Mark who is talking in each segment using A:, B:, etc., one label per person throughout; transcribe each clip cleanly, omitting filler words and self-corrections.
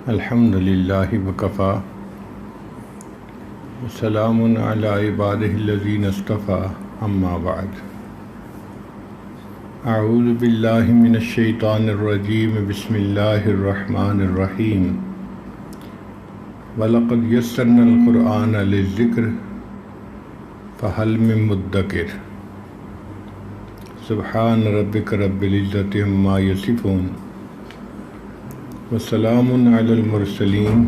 A: الحمدللہ وکفا وسلام علی عبادہ الذین اصطفیٰ اما بعد اعوذ باللہ من الشیطان الرجیم بسم اللہ الرحمن الرحیم وَلَقَدْ يَسَّرْنَا الْقُرْآنَ لِلذِّكْرِ فَهَلْ مِن مُدَّكِرٍ سبحان ربک رب العزت عما یصفون وسلام علی المرسلین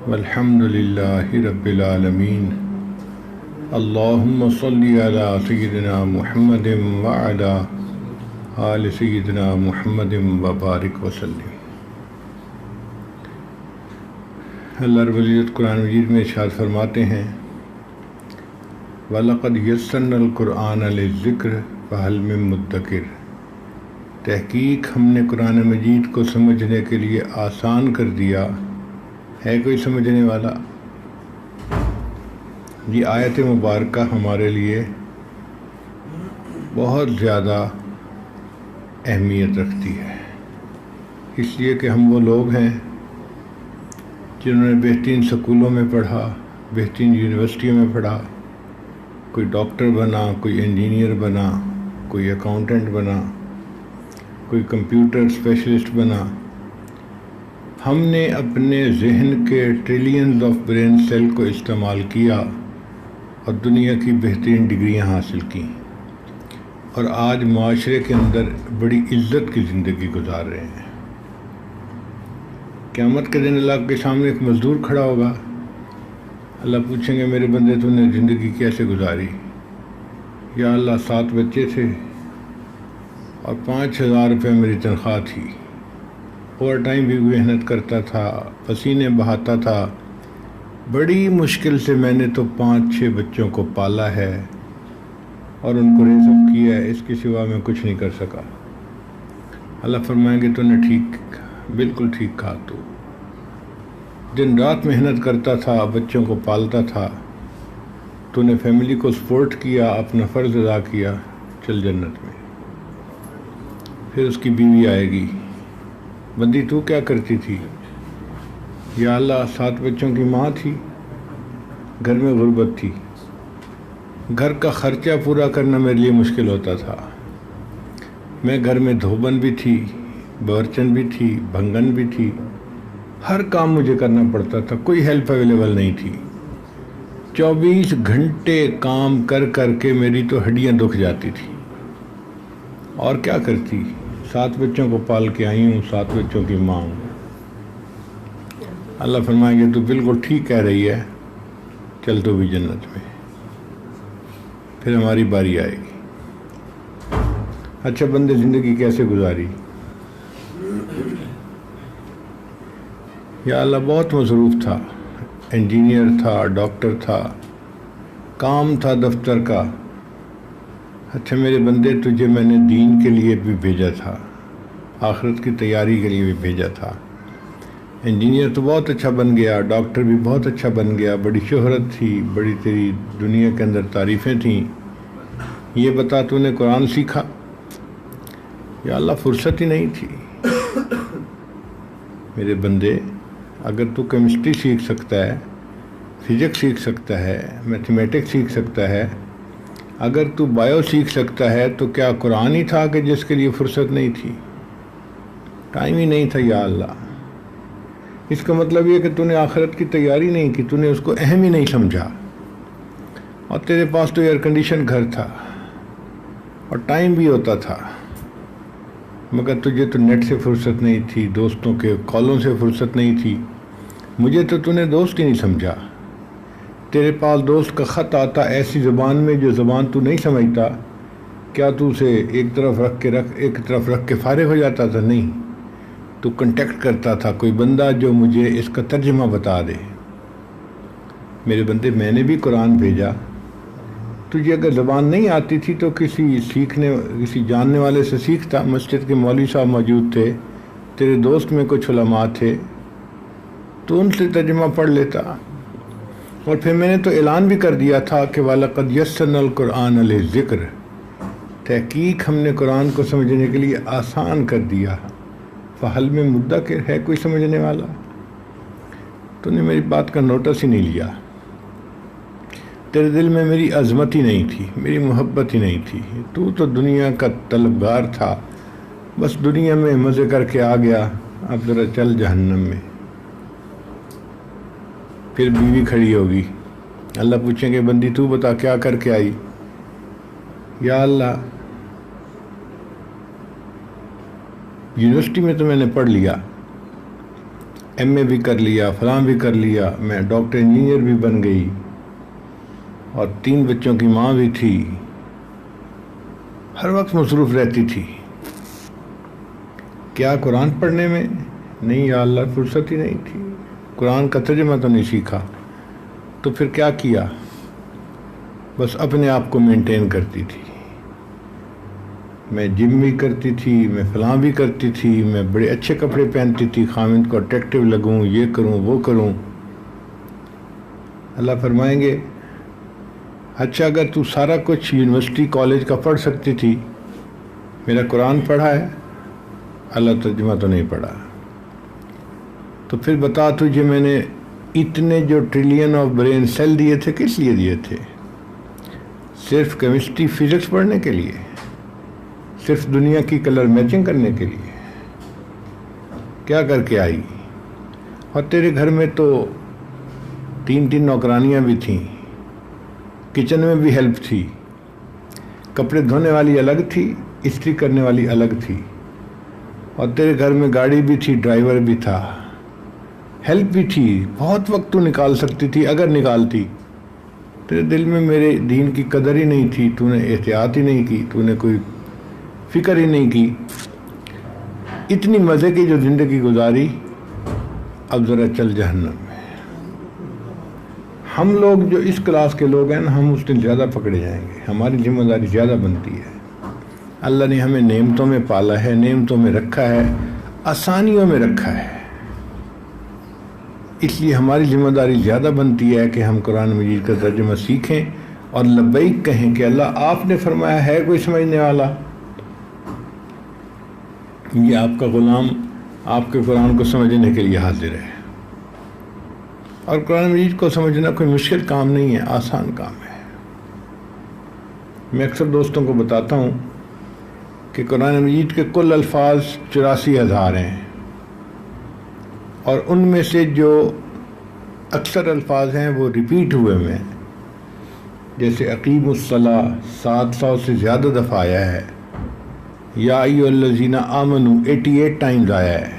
A: والحمد للہ رب العالمین اللہم صلی علی سیدنا محمد وعلی آل سیدنا محمد وبارک وسلم۔ اللہ رب العزت قرآن مجید میں ارشاد فرماتے ہیں وَلَقَدْ يَسَّرْنَا الْقُرْآنَ لِلذِّكْرِ فَهَلْ مِن مُدَّكِرٍ، تحقیق ہم نے قرآن مجید کو سمجھنے کے لیے آسان کر دیا، ہے کوئی سمجھنے والا؟ یہ آیت مبارکہ ہمارے لیے بہت زیادہ اہمیت رکھتی ہے، اس لیے کہ ہم وہ لوگ ہیں جنہوں نے بہترین سکولوں میں پڑھا، بہترین یونیورسٹیوں میں پڑھا، کوئی ڈاکٹر بنا، کوئی انجینئر بنا، کوئی اکاؤنٹنٹ بنا، کوئی کمپیوٹر اسپیشلسٹ بنا۔ ہم نے اپنے ذہن کے ٹریلینز آف برین سیل کو استعمال کیا اور دنیا کی بہترین ڈگریاں حاصل کیں، اور آج معاشرے کے اندر بڑی عزت کی زندگی گزار رہے ہیں۔ قیامت کے دن اللہ کے سامنے ایک مزدور کھڑا ہوگا، اللہ پوچھیں گے میرے بندے تو نے زندگی کیسے گزاری؟ یا اللہ 7 بچے تھے اور 5,000 روپے میری تنخواہ تھی، اوور ٹائم بھی محنت کرتا تھا، پسینے بہاتا تھا، بڑی مشکل سے میں نے تو 5-6 بچوں کو پالا ہے اور ان کو ریزق کیا ہے، اس کے سوا میں کچھ نہیں کر سکا۔ اللہ فرمائیں گے تو نے ٹھیک، بالکل ٹھیک کہا، دن رات محنت کرتا تھا، بچوں کو پالتا تھا، تو نے فیملی کو سپورٹ کیا، اپنا فرض ادا کیا، چل جنت میں۔ پھر اس کی بیوی آئے گی، بندی تو کیا کرتی تھی؟ یا اللہ 7 بچوں کی ماں تھی، گھر میں غربت تھی، گھر کا خرچہ پورا کرنا میرے لیے مشکل ہوتا تھا، میں گھر میں دھوبن بھی تھی، باورچن بھی تھی، بھنگن بھی تھی، ہر کام مجھے کرنا پڑتا تھا، کوئی ہیلپ اویلیبل نہیں تھی، 24 گھنٹے کام کر کر کے میری تو ہڈیاں دکھ جاتی تھی، اور کیا کرتی؟ 7 بچوں کو پال کے آئی ہوں، 7 بچوں کی ماں ہوں۔ اللہ فرمائیں گے تو بالکل ٹھیک کہہ رہی ہے، چل تو بھی جنت میں۔ پھر ہماری باری آئے گی، اچھا بندے زندگی کیسے گزاری؟ یا اللہ بہت مصروف تھا، انجینئر تھا، ڈاکٹر تھا، کام تھا دفتر کا۔ اچھا میرے بندے تجھے میں نے دین کے لیے بھی بھیجا تھا، آخرت کی تیاری کے لیے بھی بھیجا تھا، انجینئر تو بہت اچھا بن گیا، ڈاکٹر بھی بہت اچھا بن گیا، بڑی شہرت تھی، بڑی تیری دنیا کے اندر تعریفیں تھیں، یہ بتا تو نے قرآن سیکھا؟ یا اللہ فرصت ہی نہیں تھی۔ میرے بندے اگر تو کیمسٹری سیکھ سکتا ہے، فزکس سیکھ سکتا ہے، میتھمیٹکس سیکھ سکتا ہے، اگر تو بایو سیکھ سکتا ہے، تو کیا قرآن ہی تھا کہ جس کے لیے فرصت نہیں تھی، ٹائم ہی نہیں تھا؟ یا اللہ اس کا مطلب یہ کہ تو نے آخرت کی تیاری نہیں کی، تو نے اس کو اہم ہی نہیں سمجھا، اور تیرے پاس تو ایئر کنڈیشن گھر تھا اور ٹائم بھی ہوتا تھا، مگر تجھے تو نیٹ سے فرصت نہیں تھی، دوستوں کے کالوں سے فرصت نہیں تھی، مجھے تو نے دوست ہی نہیں سمجھا۔ تیرے پاس دوست کا خط آتا ایسی زبان میں جو زبان تو نہیں سمجھتا، کیا تو اسے ایک طرف رکھ کے فارغ ہو جاتا تھا؟ نہیں، تو کنٹیکٹ کرتا تھا کوئی بندہ جو مجھے اس کا ترجمہ بتا دے۔ میرے بندے میں نے بھی قرآن بھیجا، تجھے اگر زبان نہیں آتی تھی تو کسی جاننے والے سے سیکھتا، مسجد کے مولوی صاحب موجود تھے، تیرے دوست میں کچھ علماء تھے، تو ان سے ترجمہ پڑھ لیتا۔ اور پھر میں نے تو اعلان بھی کر دیا تھا کہ وَلَقَدْ يَسَّرْنَا الْقُرْآنَ لِلذِّكْرِ، تحقیق ہم نے قرآن کو سمجھنے کے لیے آسان کر دیا. فحل میں مدکر ہے کوئی سمجھنے والا؟ تو نے میری بات کا نوٹس ہی نہیں لیا. تیرے دل میں میری عظمت ہی نہیں تھی, میری محبت ہی نہیں تھی. تو دنیا کا طلبگار تھا, بس دنیا میں مزے کر کے آ گیا. اب ذرا چل جہنم میں. پھر بیوی کھڑی ہوگی, اللہ پوچھیں گے بندی تو بتا کیا کر کے آئی؟ یا اللہ یونیورسٹی میں تو میں نے پڑھ لیا, ایم اے بھی کر لیا, فلاں بھی کر لیا, میں ڈاکٹر انجینئر بھی بن گئی, اور 3 بچوں کی ماں بھی تھی, ہر وقت مصروف رہتی تھی. کیا قرآن پڑھنے میں؟ نہیں یا اللہ فرصت ہی نہیں تھی. قرآن کا ترجمہ تو نہیں سیکھا. تو پھر کیا کیا؟ بس اپنے آپ کو مینٹین کرتی تھی. میں جم بھی کرتی تھی, میں فلاں بھی کرتی تھی, میں بڑے اچھے کپڑے پہنتی تھی, خامند کو اٹریکٹیو لگوں, یہ کروں وہ کروں. اللہ فرمائیں گے اچھا اگر تو سارا کچھ یونیورسٹی کالج کا پڑھ سکتی تھی, میرا قرآن پڑھا ہے؟ اللہ ترجمہ تو نہیں پڑھا. تو پھر بتا تجھے میں نے اتنے جو ٹریلین آف برین سیل دیے تھے کس لیے دیے تھے؟ صرف کیمسٹری فزکس پڑھنے کے لیے؟ صرف دنیا کی کلر میچنگ کرنے کے لیے؟ کیا کر کے آئی؟ اور تیرے گھر میں تو 3 نوکرانیاں بھی تھیں, کچن میں بھی ہیلپ تھی, کپڑے دھونے والی الگ تھی, استری کرنے والی الگ تھی, اور تیرے گھر میں گاڑی بھی تھی, ڈرائیور بھی تھا, ہیلپ بھی تھی. بہت وقت تو نکال سکتی تھی اگر نکالتی. تیرے دل میں میرے دین کی قدر ہی نہیں تھی, تو نے احتیاط ہی نہیں کی, تو نے کوئی فکر ہی نہیں کی. اتنی مزے کی جو زندگی گزاری, اب ذرا چل جہنم میں. ہم لوگ جو اس کلاس کے لوگ ہیں نا, ہم اس دن زیادہ پکڑے جائیں گے, ہماری ذمہ داری زیادہ بنتی ہے. اللہ نے ہمیں نعمتوں میں پالا ہے, نعمتوں میں رکھا ہے, آسانیوں میں رکھا ہے. اس لیے ہماری ذمہ داری زیادہ بنتی ہے کہ ہم قرآن مجید کا ترجمہ سیکھیں اور لبیک کہیں کہ اللہ آپ نے فرمایا ہے کوئی سمجھنے والا؟ یہ آپ کا غلام آپ کے قرآن کو سمجھنے کے لیے حاضر ہے. اور قرآن مجید کو سمجھنا کوئی مشکل کام نہیں ہے, آسان کام ہے. میں اکثر دوستوں کو بتاتا ہوں کہ قرآن مجید کے کل الفاظ 84,000 ہیں, اور ان میں سے جو اکثر الفاظ ہیں وہ ریپیٹ ہوئے ہوئے ہیں. جیسے اقیم الصلاۃ 700 سے زیادہ دفعہ آیا ہے, یا ایھا الذین آمنو 88 ٹائمز آیا ہے.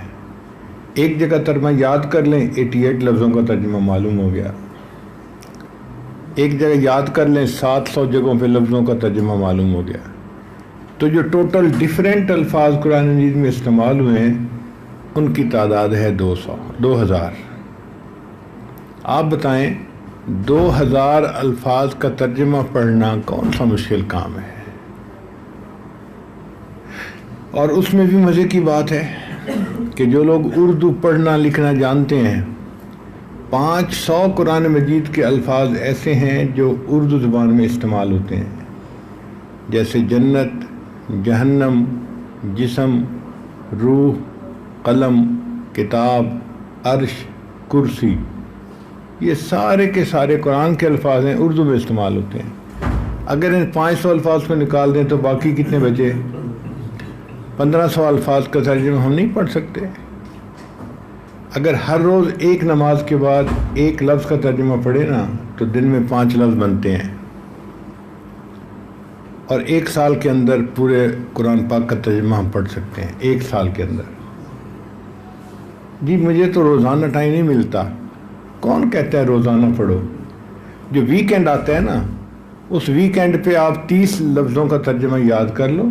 A: ایک جگہ ترجمہ یاد کر لیں, 88 لفظوں کا ترجمہ معلوم ہو گیا. ایک جگہ یاد کر لیں, 700 جگہوں پہ لفظوں کا ترجمہ معلوم ہو گیا. تو جو ٹوٹل ڈیفرنٹ الفاظ قرآن مجید میں استعمال ہوئے ہیں ان کی تعداد ہے 2000. آپ بتائیں 2000 الفاظ کا ترجمہ پڑھنا کون سا مشکل کام ہے؟ اور اس میں بھی مزے کی بات ہے کہ جو لوگ اردو پڑھنا لکھنا جانتے ہیں, 500 قرآن مجید کے الفاظ ایسے ہیں جو اردو زبان میں استعمال ہوتے ہیں. جیسے جنت, جہنم, جسم, روح, قلم, کتاب, عرش, کرسی, یہ سارے کے سارے قرآن کے الفاظ ہیں, اردو میں استعمال ہوتے ہیں. اگر ان 500 الفاظ کو نکال دیں تو باقی کتنے بچے؟ 1500 الفاظ کا ترجمہ ہم نہیں پڑھ سکتے. اگر ہر روز ایک نماز کے بعد ایک لفظ کا ترجمہ پڑھے نا تو دن میں 5 لفظ بنتے ہیں, اور 1 سال کے اندر پورے قرآن پاک کا ترجمہ ہم پڑھ سکتے ہیں. 1 سال کے اندر. جی مجھے تو روزانہ ٹائم نہیں ملتا. کون کہتا ہے روزانہ پڑھو؟ جو ویکینڈ آتا ہے نا, اس ویکینڈ پہ آپ 30 لفظوں کا ترجمہ یاد کر لو,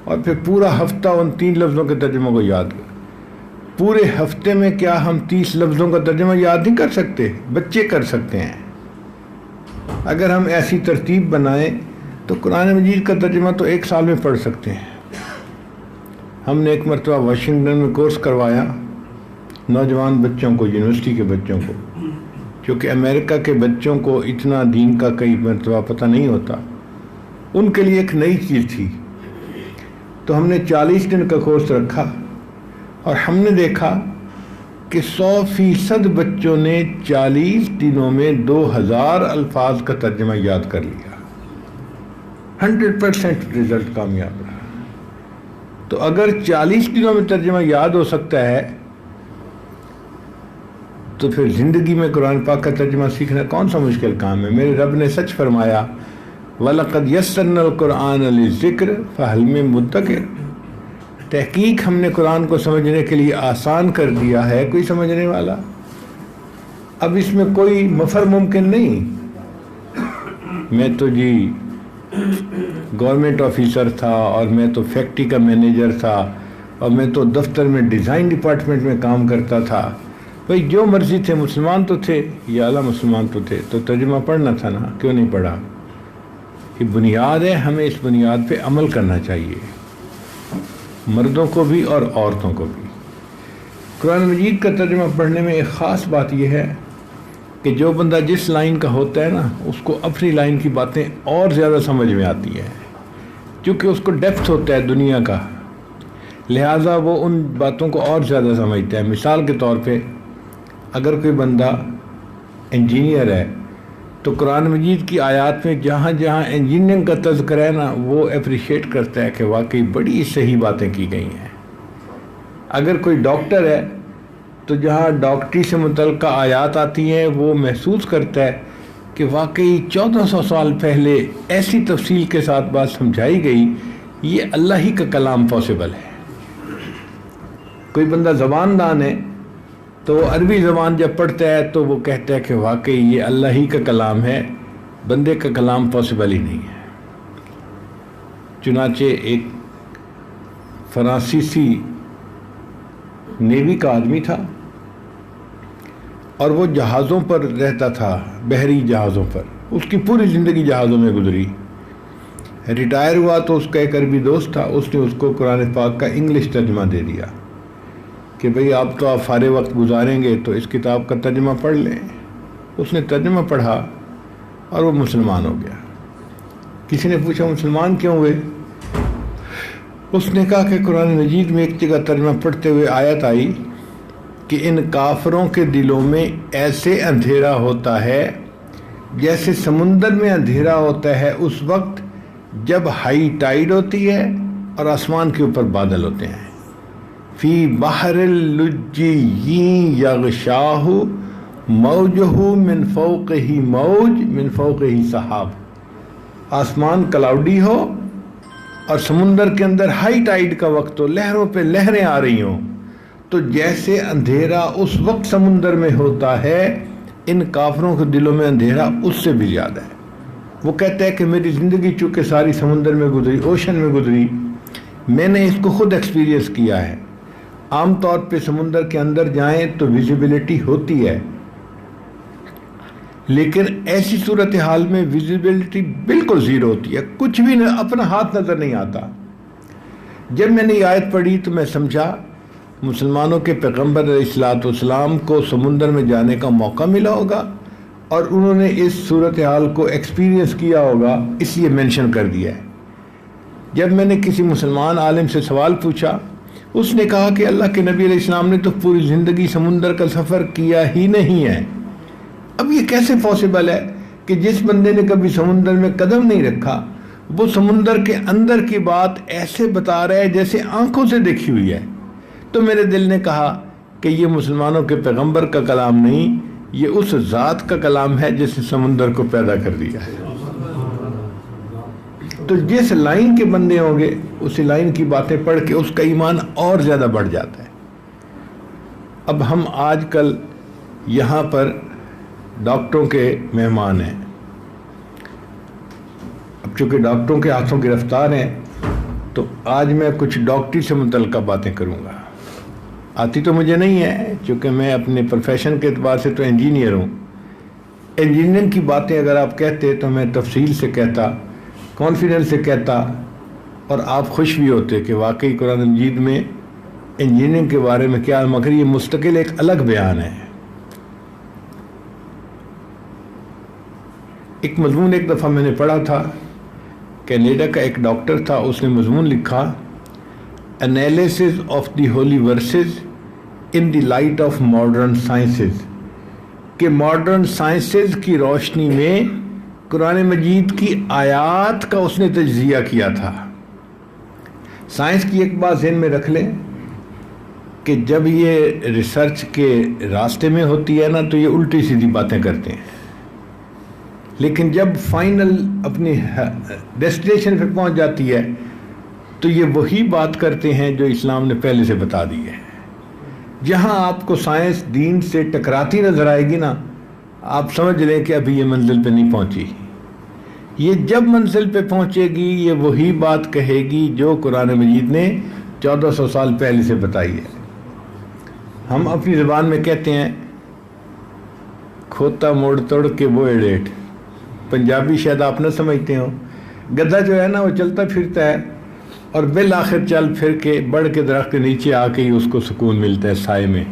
A: اور پھر پورا ہفتہ ان 3 لفظوں کے ترجمہ کو یاد کرو. پورے ہفتے میں کیا ہم 30 لفظوں کا ترجمہ یاد نہیں کر سکتے؟ بچے کر سکتے ہیں. اگر ہم ایسی ترتیب بنائیں تو قرآن مجید کا ترجمہ تو 1 سال میں پڑھ سکتے ہیں. ہم نے ایک مرتبہ واشنگٹن میں کورس کروایا نوجوان بچوں کو, یونیورسٹی کے بچوں کو, کیونکہ امریکہ کے بچوں کو اتنا دین کا کئی مرتبہ پتہ نہیں ہوتا. ان کے لیے ایک نئی چیز تھی. تو ہم نے 40 دن کا کورس رکھا اور ہم نے دیکھا کہ 100% بچوں نے 40 دنوں میں 2000 الفاظ کا ترجمہ یاد کر لیا. 100% رزلٹ کامیاب رہا. تو اگر 40 دنوں میں ترجمہ یاد ہو سکتا ہے تو پھر زندگی میں قرآن پاک کا ترجمہ سیکھنا کون سا مشکل کام ہے. میرے رب نے سچ فرمایا وَلَقَدْ يَسَّرْنَا الْقُرْآنَ لِلذِّكْرِ فَهَلْ مِن مُدَّكِرٍ. تحقیق ہم نے قرآن کو سمجھنے کے لیے آسان کر دیا ہے، کوئی سمجھنے والا؟ اب اس میں کوئی مفر ممکن نہیں. میں تو جی گورنمنٹ آفیسر تھا اور میں تو فیکٹری کا مینیجر تھا اور میں تو دفتر میں ڈیزائن ڈپارٹمنٹ میں کام کرتا تھا. بھئی جو مرضی تھے، مسلمان تو تھے، یا اعلیٰ مسلمان تو تھے، تو ترجمہ پڑھنا تھا نا، کیوں نہیں پڑھا؟ یہ بنیاد ہے، ہمیں اس بنیاد پہ عمل کرنا چاہیے، مردوں کو بھی اور عورتوں کو بھی. قرآن مجید کا ترجمہ پڑھنے میں ایک خاص بات یہ ہے کہ جو بندہ جس لائن کا ہوتا ہے نا، اس کو اپنی لائن کی باتیں اور زیادہ سمجھ میں آتی ہیں، کیونکہ اس کو ڈیپتھ ہوتا ہے دنیا کا، لہٰذا وہ ان باتوں کو اور زیادہ سمجھتا ہے. مثال کے طور پہ اگر کوئی بندہ انجینئر ہے تو قرآن مجید کی آیات میں جہاں جہاں انجینئرنگ کا تذکرہ ہے نا، وہ اپریشیٹ کرتا ہے کہ واقعی بڑی صحیح باتیں کی گئی ہیں. اگر کوئی ڈاکٹر ہے تو جہاں ڈاکٹری سے متعلقہ آیات آتی ہیں وہ محسوس کرتا ہے کہ واقعی 1400 سال پہلے ایسی تفصیل کے ساتھ بات سمجھائی گئی، یہ اللہ ہی کا کلام پاسبل ہے. کوئی بندہ زبان دان ہے تو وہ عربی زبان جب پڑھتا ہے تو وہ کہتا ہے کہ واقعی یہ اللہ ہی کا کلام ہے، بندے کا کلام پاسبل ہی نہیں ہے. چنانچہ ایک فرانسیسی نیوی کا آدمی تھا اور وہ جہازوں پر رہتا تھا، بحری جہازوں پر. اس کی پوری زندگی جہازوں میں گزری. ریٹائر ہوا تو اس کا ایک عربی دوست تھا، اس نے اس کو قرآن پاک کا انگلش ترجمہ دے دیا کہ بھئی آپ تو آپ فارغ وقت گزاریں گے تو اس کتاب کا ترجمہ پڑھ لیں. اس نے ترجمہ پڑھا اور وہ مسلمان ہو گیا. کسی نے پوچھا مسلمان کیوں ہوئے؟ اس نے کہا کہ قرآن مجید میں ایک جگہ ترجمہ پڑھتے ہوئے آیت آئی کہ ان کافروں کے دلوں میں ایسے اندھیرا ہوتا ہے جیسے سمندر میں اندھیرا ہوتا ہے اس وقت جب ہائی ٹائیڈ ہوتی ہے اور آسمان کے اوپر بادل ہوتے ہیں. فی بحر اللجی یغشاہ موجہ من فوقہ موج من فوقہ سحاب. آسمان کلاؤڈی ہو اور سمندر کے اندر ہائی ٹائیڈ کا وقت ہو، لہروں پہ لہریں آ رہی ہوں، تو جیسے اندھیرا اس وقت سمندر میں ہوتا ہے، ان کافروں کے دلوں میں اندھیرا اس سے بھی زیادہ ہے. وہ کہتا ہے کہ میری زندگی چونکہ ساری سمندر میں گزری، اوشن میں گزری، میں نے اس کو خود ایکسپیرینس کیا ہے. عام طور پہ سمندر کے اندر جائیں تو ویزیبلٹی ہوتی ہے، لیکن ایسی صورتحال میں ویزیبلٹی بالکل زیرو ہوتی ہے، کچھ بھی اپنا ہاتھ نظر نہیں آتا. جب میں نے یہ آیت پڑھی تو میں سمجھا مسلمانوں کے پیغمبر علیہ الصلوۃ والسلام کو سمندر میں جانے کا موقع ملا ہوگا اور انہوں نے اس صورتحال کو ایکسپیرینس کیا ہوگا، اس لیے مینشن کر دیا ہے. جب میں نے کسی مسلمان عالم سے سوال پوچھا، اس نے کہا کہ اللہ کے نبی علیہ السلام نے تو پوری زندگی سمندر کا سفر کیا ہی نہیں ہے. اب یہ کیسے پاسبل ہے کہ جس بندے نے کبھی سمندر میں قدم نہیں رکھا وہ سمندر کے اندر کی بات ایسے بتا رہا ہے جیسے آنکھوں سے دیکھی ہوئی ہے. تو میرے دل نے کہا کہ یہ مسلمانوں کے پیغمبر کا کلام نہیں، یہ اس ذات کا کلام ہے جس نے سمندر کو پیدا کر دیا ہے. تو جس لائن کے بندے ہوں گے اسی لائن کی باتیں پڑھ کے اس کا ایمان اور زیادہ بڑھ جاتا ہے. اب ہم آج کل یہاں پر ڈاکٹروں کے مہمان ہیں. اب چونکہ ڈاکٹروں کے ہاتھوں گرفتار ہیں تو آج میں کچھ ڈاکٹری سے متعلقہ باتیں کروں گا. آتی تو مجھے نہیں ہے چونکہ میں اپنے پروفیشن کے اعتبار سے تو انجینئر ہوں. انجینئرنگ کی باتیں اگر آپ کہتے تو میں تفصیل سے کہتا، کانفیڈنس سے کہتا، اور آپ خوش بھی ہوتے کہ واقعی قرآن مجید میں انجینئرنگ کے بارے میں کیا، مگر یہ مستقل ایک الگ بیان ہے. ایک مضمون ایک دفعہ میں نے پڑھا تھا، کینیڈا کا ایک ڈاکٹر تھا، اس نے مضمون لکھا analysis of the holy verses in the light of modern sciences کہ ماڈرن سائنسز کی روشنی میں قرآن مجید کی آیات کا اس نے تجزیہ کیا تھا. سائنس کی ایک بات ذہن میں رکھ لیں کہ جب یہ ریسرچ کے راستے میں ہوتی ہے نا تو یہ الٹی سیدھی باتیں کرتے ہیں، لیکن جب فائنل اپنی ڈیسٹینیشن پہ پہنچ جاتی ہے تو یہ وہی بات کرتے ہیں جو اسلام نے پہلے سے بتا دی ہے. جہاں آپ کو سائنس دین سے ٹکراتی نظر آئے گی نا، آپ سمجھ لیں کہ ابھی یہ منزل پہ نہیں پہنچی. یہ جب منزل پہ پہنچے گی یہ وہی بات کہے گی جو قرآن مجید نے 1400 سال پہلے سے بتائی ہے. ہم اپنی زبان میں کہتے ہیں کھوتا موڑ توڑ کے وہ ایڈیٹ. پنجابی شاید آپ نہ سمجھتے ہو. گدھا جو ہے نا وہ چلتا پھرتا ہے اور بالآخر چل پھر کے بڑھ کے درخت کے نیچے آ کے ہی اس کو سکون ملتا ہے سائے میں.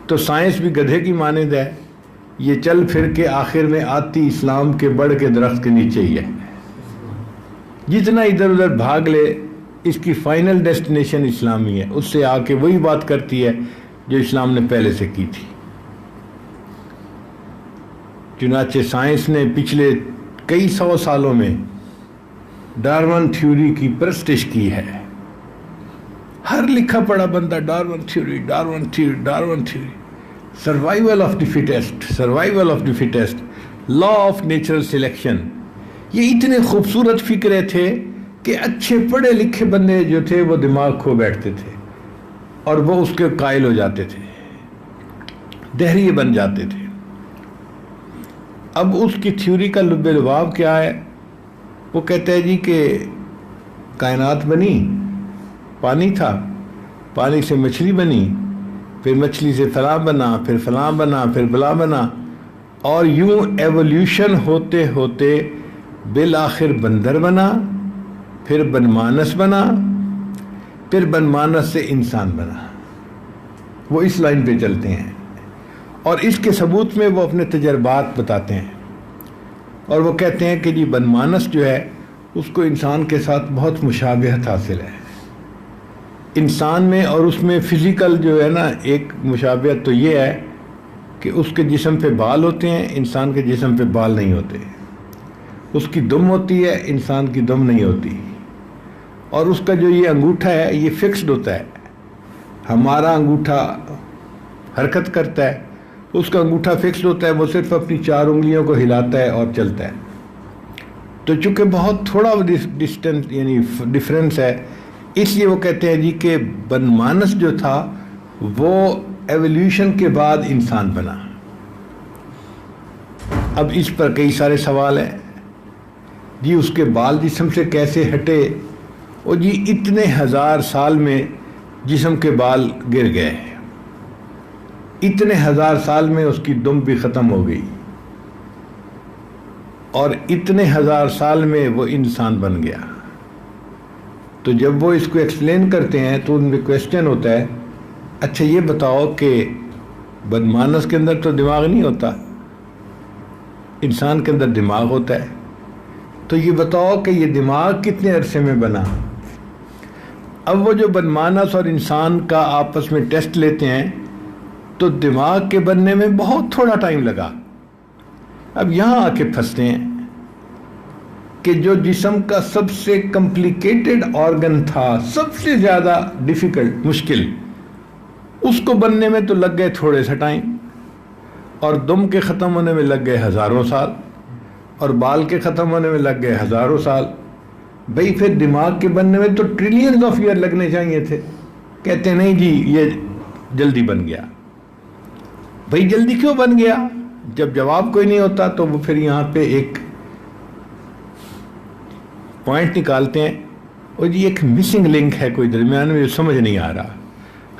A: تو سائنس بھی گدھے کی مانند ہے، یہ چل پھر کے آخر میں آتی اسلام کے بڑھ کے درخت کے نیچے ہی ہے. جتنا ادھر ادھر بھاگ لے اس کی فائنل ڈیسٹینیشن اسلامی ہے، اس سے آ کے وہی بات کرتی ہے جو اسلام نے پہلے سے کی تھی. چنانچہ سائنس نے پچھلے کئی 100 سالوں میں ڈارون تھیوری کی پرستش کی ہے. ہر لکھا پڑھا بندہ Darwin theory Darwin theory Darwin theory, survival of the fittest, survival of the fittest, law of natural selection. یہ اتنے خوبصورت فکرے تھے کہ اچھے پڑھے لکھے بندے جو تھے وہ دماغ کھو بیٹھتے تھے اور وہ اس کے قائل ہو جاتے تھے، دہریے بن جاتے تھے. اب اس کی تھیوری کا لب لباب کیا ہے؟ وہ کہتا ہے جی کہ کائنات بنی، پانی تھا، پانی سے مچھلی بنی، پھر مچھلی سے فلاں بنا، پھر فلاں بنا، پھر بلا بنا، اور یوں ایولیوشن ہوتے ہوتے بالآخر بندر بنا، پھر بنمانس بنا، پھر بنمانس سے انسان بنا. وہ اس لائن پہ چلتے ہیں اور اس کے ثبوت میں وہ اپنے تجربات بتاتے ہیں اور وہ کہتے ہیں کہ جی بنمانس جو ہے اس کو انسان کے ساتھ بہت مشابہت حاصل ہے انسان میں، اور اس میں فزیکل جو ہے نا ایک مشابہت تو یہ ہے کہ اس کے جسم پہ بال ہوتے ہیں، انسان کے جسم پہ بال نہیں ہوتے. اس کی دم ہوتی ہے، انسان کی دم نہیں ہوتی. اور اس کا جو یہ انگوٹھا ہے یہ فکسڈ ہوتا ہے. ہمارا انگوٹھا حرکت کرتا ہے، اس کا انگوٹھا فکسڈ ہوتا ہے، وہ صرف اپنی 4 انگلیوں کو ہلاتا ہے اور چلتا ہے. تو چونکہ بہت تھوڑا ڈسٹینس یعنی ڈفرینس ہے، اس لیے وہ کہتے ہیں جی کہ بنمانس جو تھا وہ ایولیوشن کے بعد انسان بنا. اب اس پر کئی سارے سوال ہیں جی اس کے بال جسم سے کیسے ہٹے؟ اور جی اتنے 1000 سال میں جسم کے بال گر گئے، اتنے 1000 سال میں اس کی دم بھی ختم ہو گئی، اور اتنے 1000 سال میں وہ انسان بن گیا. تو جب وہ اس کو ایکسپلین کرتے ہیں تو ان میں کویسچن ہوتا ہے اچھا یہ بتاؤ کہ بنمانس کے اندر تو دماغ نہیں ہوتا، انسان کے اندر دماغ ہوتا ہے، تو یہ بتاؤ کہ یہ دماغ کتنے عرصے میں بنا؟ اب وہ جو بنمانس اور انسان کا آپس میں ٹیسٹ لیتے ہیں تو دماغ کے بننے میں بہت تھوڑا ٹائم لگا. اب یہاں آ کے پھنستے ہیں کہ جو جسم کا سب سے کمپلیکیٹڈ آرگن تھا، سب سے زیادہ ڈیفیکلٹ مشکل، اس کو بننے میں تو لگ گئے تھوڑے سا ٹائم، اور دم کے ختم ہونے میں لگ گئے 1000 سال، اور بال کے ختم ہونے میں لگ گئے 1000 سال. بھئی پھر دماغ کے بننے میں تو ٹریلینز آف ایئر لگنے چاہیے تھے. کہتے ہیں نہیں جی یہ جلدی بن گیا. بھئی جلدی کیوں بن گیا؟ جب جواب کوئی نہیں ہوتا تو وہ پھر یہاں پہ ایک پوائنٹ نکالتے ہیں اور جی ایک مسنگ لنک ہے کوئی درمیان میں جو سمجھ نہیں آ رہا.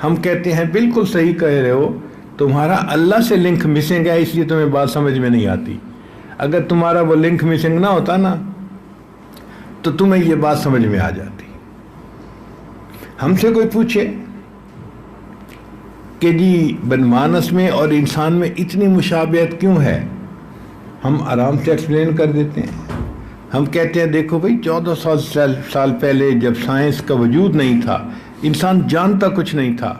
A: ہم کہتے ہیں بالکل صحیح کہہ رہے ہو، تمہارا اللہ سے لنک مسنگ ہے اس لیے تمہیں بات سمجھ میں نہیں آتی. اگر تمہارا وہ لنک مسنگ نہ ہوتا نا تو تمہیں یہ بات سمجھ میں آ جاتی. ہم سے کوئی پوچھے کہ جی بنمانس میں اور انسان میں اتنی مشابہت کیوں ہے، ہم آرام سے ایکسپلین کر دیتے ہیں. ہم کہتے ہیں دیکھو بھئی 1400 سال پہلے جب سائنس کا وجود نہیں تھا، انسان جانتا کچھ نہیں تھا۔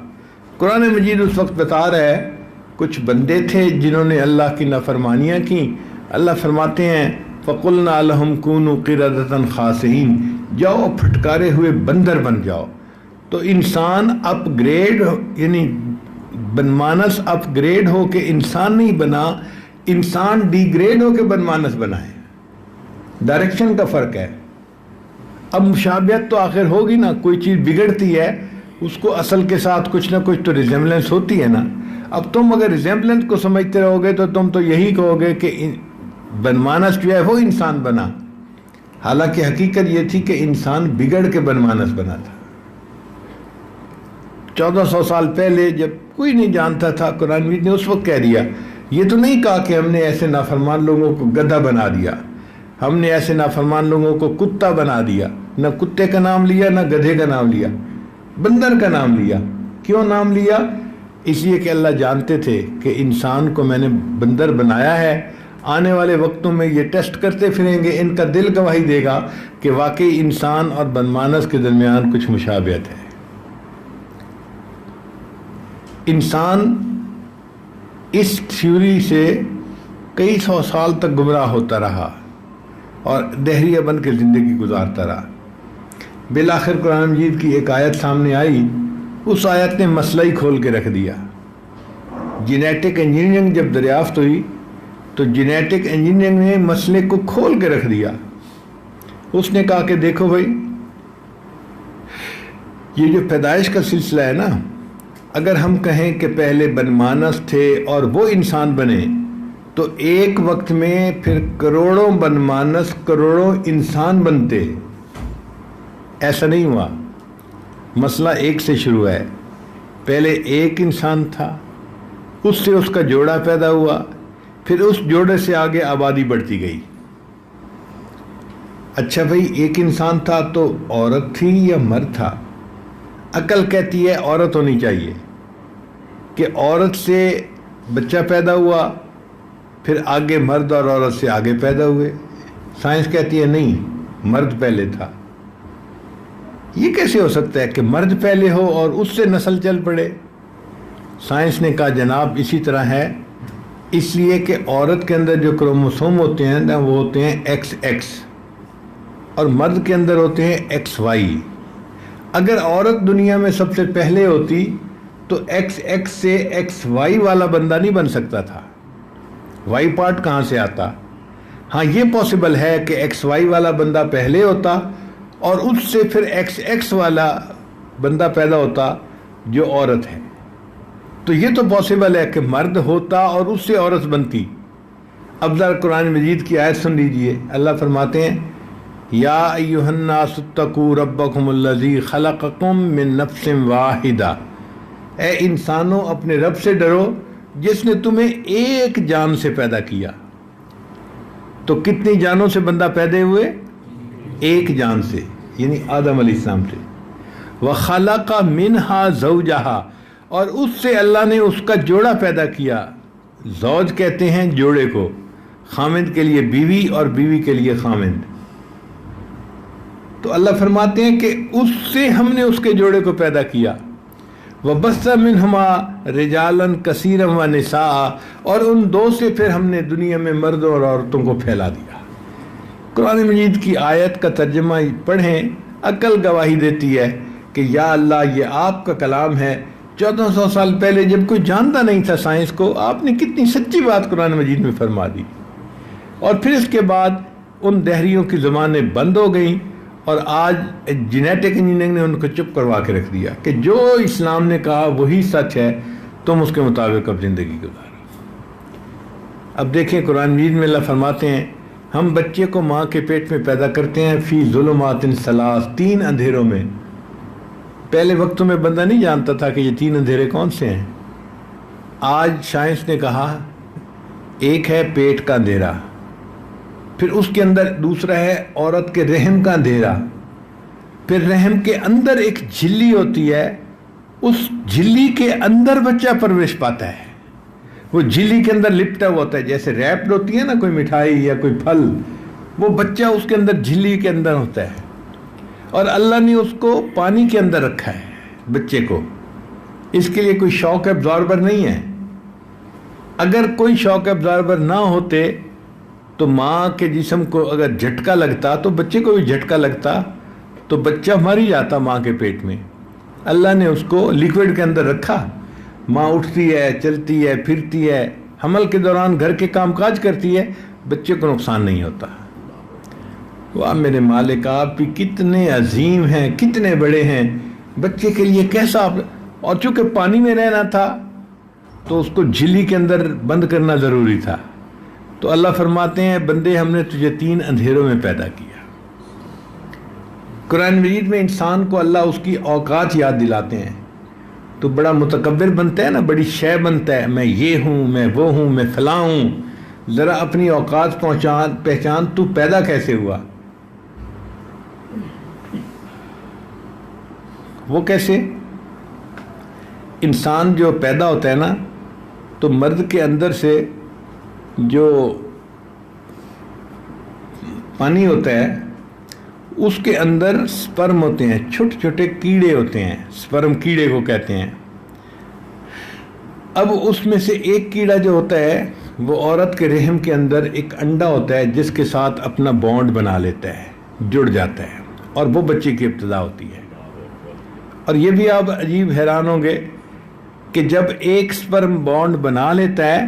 A: قرآن مجید اس وقت بتا رہا ہے کچھ بندے تھے جنہوں نے اللہ کی نافرمانیاں کی۔ اللہ فرماتے ہیں فَقُلْنَا لَهُمْ كُونُوا قِرَدَةً خَاسِئِينَ، جاؤ پھٹکارے ہوئے بندر بن جاؤ۔ تو انسان اپ گریڈ یعنی بنمانس اپ گریڈ ہو کے انسان نہیں بنا، انسان ڈی گریڈ ہو کے بنمانس بنا ہے۔ ڈائریکشن کا فرق ہے۔ اب مشابہت تو آخر ہوگی نا، کوئی چیز بگڑتی ہے اس کو اصل کے ساتھ کچھ نہ کچھ تو ریزیمبلنس ہوتی ہے نا۔ اب تم اگر ریزیمبلنس کو سمجھتے رہو گے تو تم تو یہی کہو گے کہ بنمانس جو ہے وہ انسان بنا، حالانکہ حقیقت یہ تھی کہ انسان بگڑ کے بنمانس بنا تھا۔ 1400 سال پہلے جب کوئی نہیں جانتا تھا، قرآن مجید نے اس وقت کہہ دیا، یہ تو نہیں کہا کہ ہم نے ایسے نافرمان لوگوں کو گدھا بنا دیا، ہم نے ایسے نافرمان لوگوں کو کتا بنا دیا۔ نہ کتے کا نام لیا نہ گدھے کا نام لیا، بندر کا نام لیا۔ کیوں نام لیا؟ اس لیے کہ اللہ جانتے تھے کہ انسان کو میں نے بندر بنایا ہے، آنے والے وقتوں میں یہ ٹیسٹ کرتے پھریں گے، ان کا دل گواہی دے گا کہ واقعی انسان اور بنمانس کے درمیان کچھ مشابہت ہے۔ انسان اس تھیوری سے کئی سو سال تک گمراہ ہوتا رہا اور دہریہ بن کے زندگی گزارتا رہا۔ بالآخر قرآن مجید کی ایک آیت سامنے آئی، اس آیت نے مسئلہ ہی کھول کے رکھ دیا۔ جینیٹک انجینئرنگ جب دریافت ہوئی تو جینیٹک انجینئرنگ نے مسئلے کو کھول کے رکھ دیا۔ اس نے کہا کہ دیکھو بھائی، یہ جو پیدائش کا سلسلہ ہے نا، اگر ہم کہیں کہ پہلے بنمانس تھے اور وہ انسان بنے تو ایک وقت میں پھر کروڑوں بنمانس کروڑوں انسان بنتے۔ ایسا نہیں ہوا، مسئلہ ایک سے شروع ہے۔ پہلے ایک انسان تھا، اس سے اس کا جوڑا پیدا ہوا، پھر اس جوڑے سے آگے آبادی بڑھتی گئی۔ اچھا بھائی، ایک انسان تھا تو عورت تھی یا مرد تھا؟ عقل کہتی ہے عورت ہونی چاہیے، کہ عورت سے بچہ پیدا ہوا، پھر آگے مرد اور عورت سے آگے پیدا ہوئے۔ سائنس کہتی ہے نہیں، مرد پہلے تھا۔ یہ کیسے ہو سکتا ہے کہ مرد پہلے ہو اور اس سے نسل چل پڑے؟ سائنس نے کہا جناب اسی طرح ہے، اس لیے کہ عورت کے اندر جو کروموسوم ہوتے ہیں نا وہ ہوتے ہیں ایکس ایکس اور مرد کے اندر ہوتے ہیں ایکس وائی۔ اگر عورت دنیا میں سب سے پہلے ہوتی تو ایکس ایکس سے ایکس وائی والا بندہ نہیں بن سکتا تھا۔ وائی پارٹ کہاں سے آتا؟ ہاں یہ پاسبل ہے کہ ایکس وائی والا بندہ پہلے ہوتا اور اس سے پھر ایکس ایکس والا بندہ پیدا ہوتا جو عورت ہے۔ تو یہ تو پاسبل ہے کہ مرد ہوتا اور اس سے عورت بنتی۔ اب ذرا قرآن مجید کی آیت سن لیجئے، اللہ فرماتے ہیں یا ایھا الناس اتقوا ربکم الذی خلقکم من نفس واحدہ، اے انسانوں اپنے رب سے ڈرو جس نے تمہیں ایک جان سے پیدا کیا۔ تو کتنی جانوں سے بندہ پیدا ہوئے؟ ایک جان سے، یعنی آدم علیہ السلام سے۔ وَخَلَقَ مِنْهَا زَوْجَهَا، اور اس سے اللہ نے اس کا جوڑا پیدا کیا۔ زوج کہتے ہیں جوڑے کو، خامند کے لیے بیوی اور بیوی کے لیے خامند۔ تو اللہ فرماتے ہیں کہ اس سے ہم نے اس کے جوڑے کو پیدا کیا۔ وَبَثَّ مِنْهُمَا رِجَالًا كَثِيرًا وَنِسَاءً، اور ان دو سے پھر ہم نے دنیا میں مردوں اور عورتوں کو پھیلا دیا۔ قرآن مجید کی آیت کا ترجمہ پڑھیں، عقل گواہی دیتی ہے کہ یا اللہ یہ آپ کا کلام ہے۔ 1400 سال پہلے جب کوئی جانتا نہیں تھا سائنس کو، آپ نے کتنی سچی بات قرآن مجید میں فرما دی۔ اور پھر اس کے بعد ان دہریوں کی زبانیں بند ہو گئیں اور آج جینیٹک انجینئرنگ نے ان کو چپ کروا کے رکھ دیا کہ جو اسلام نے کہا وہی سچ ہے، تم اس کے مطابق اب زندگی گزارو۔ اب دیکھیں قرآن مجید میں اللہ فرماتے ہیں ہم بچے کو ماں کے پیٹ میں پیدا کرتے ہیں فی ظلمات ثلاث، 3 اندھیروں میں۔ پہلے وقتوں میں بندہ نہیں جانتا تھا کہ یہ 3 اندھیرے کون سے ہیں۔ آج سائنس نے کہا ایک ہے پیٹ کا اندھیرا، پھر اس کے اندر دوسرا ہے عورت کے رحم کا اندھیرا، پھر رحم کے اندر ایک جھلی ہوتی ہے، اس جھلی کے اندر بچہ پرورش پاتا ہے۔ وہ جھلی کے اندر لپٹا ہوا ہوتا ہے، جیسے ریپڈ ہوتی ہے نا کوئی مٹھائی یا کوئی پھل، وہ بچہ اس کے اندر جھلی کے اندر ہوتا ہے، اور اللہ نے اس کو پانی کے اندر رکھا ہے۔ بچے کو، اس کے لیے کوئی شاک ابزاربر نہیں ہے۔ اگر کوئی شاک ابزاربر نہ ہوتے تو ماں کے جسم کو اگر جھٹکا لگتا تو بچے کو بھی جھٹکا لگتا تو بچہ مر ہی جاتا ماں کے پیٹ میں۔ اللہ نے اس کو لیکوڈ کے اندر رکھا، ماں اٹھتی ہے، چلتی ہے، پھرتی ہے، حمل کے دوران گھر کے کام کاج کرتی ہے، بچے کو نقصان نہیں ہوتا۔ واہ میرے مالک، آپ بھی کتنے عظیم ہیں، کتنے بڑے ہیں، بچے کے لیے کیسا آپ۔ اور چونکہ پانی میں رہنا تھا تو اس کو جھلی کے اندر بند کرنا ضروری تھا، تو اللہ فرماتے ہیں بندے ہم نے تجھے 3 اندھیروں میں پیدا کیا۔ قرآن مجید میں انسان کو اللہ اس کی اوقات یاد دلاتے ہیں تو بڑا متکبر بنتا ہے نا، بڑی شے بنتا ہے، میں یہ ہوں، میں وہ ہوں، میں فلاں ہوں۔ ذرا اپنی اوقات پہچان، تو پیدا کیسے ہوا؟ وہ کیسے؟ انسان جو پیدا ہوتا ہے نا تو مرد کے اندر سے جو پانی ہوتا ہے اس کے اندر سپرم ہوتے ہیں، چھوٹے چھوٹے کیڑے ہوتے ہیں، سپرم کیڑے کو کہتے ہیں۔ اب اس میں سے ایک کیڑا جو ہوتا ہے وہ عورت کے رحم کے اندر ایک انڈا ہوتا ہے جس کے ساتھ اپنا بانڈ بنا لیتا ہے، جڑ جاتا ہے، اور وہ بچے کی ابتدا ہوتی ہے۔ اور یہ بھی آپ عجیب حیران ہوں گے کہ جب ایک سپرم بانڈ بنا لیتا ہے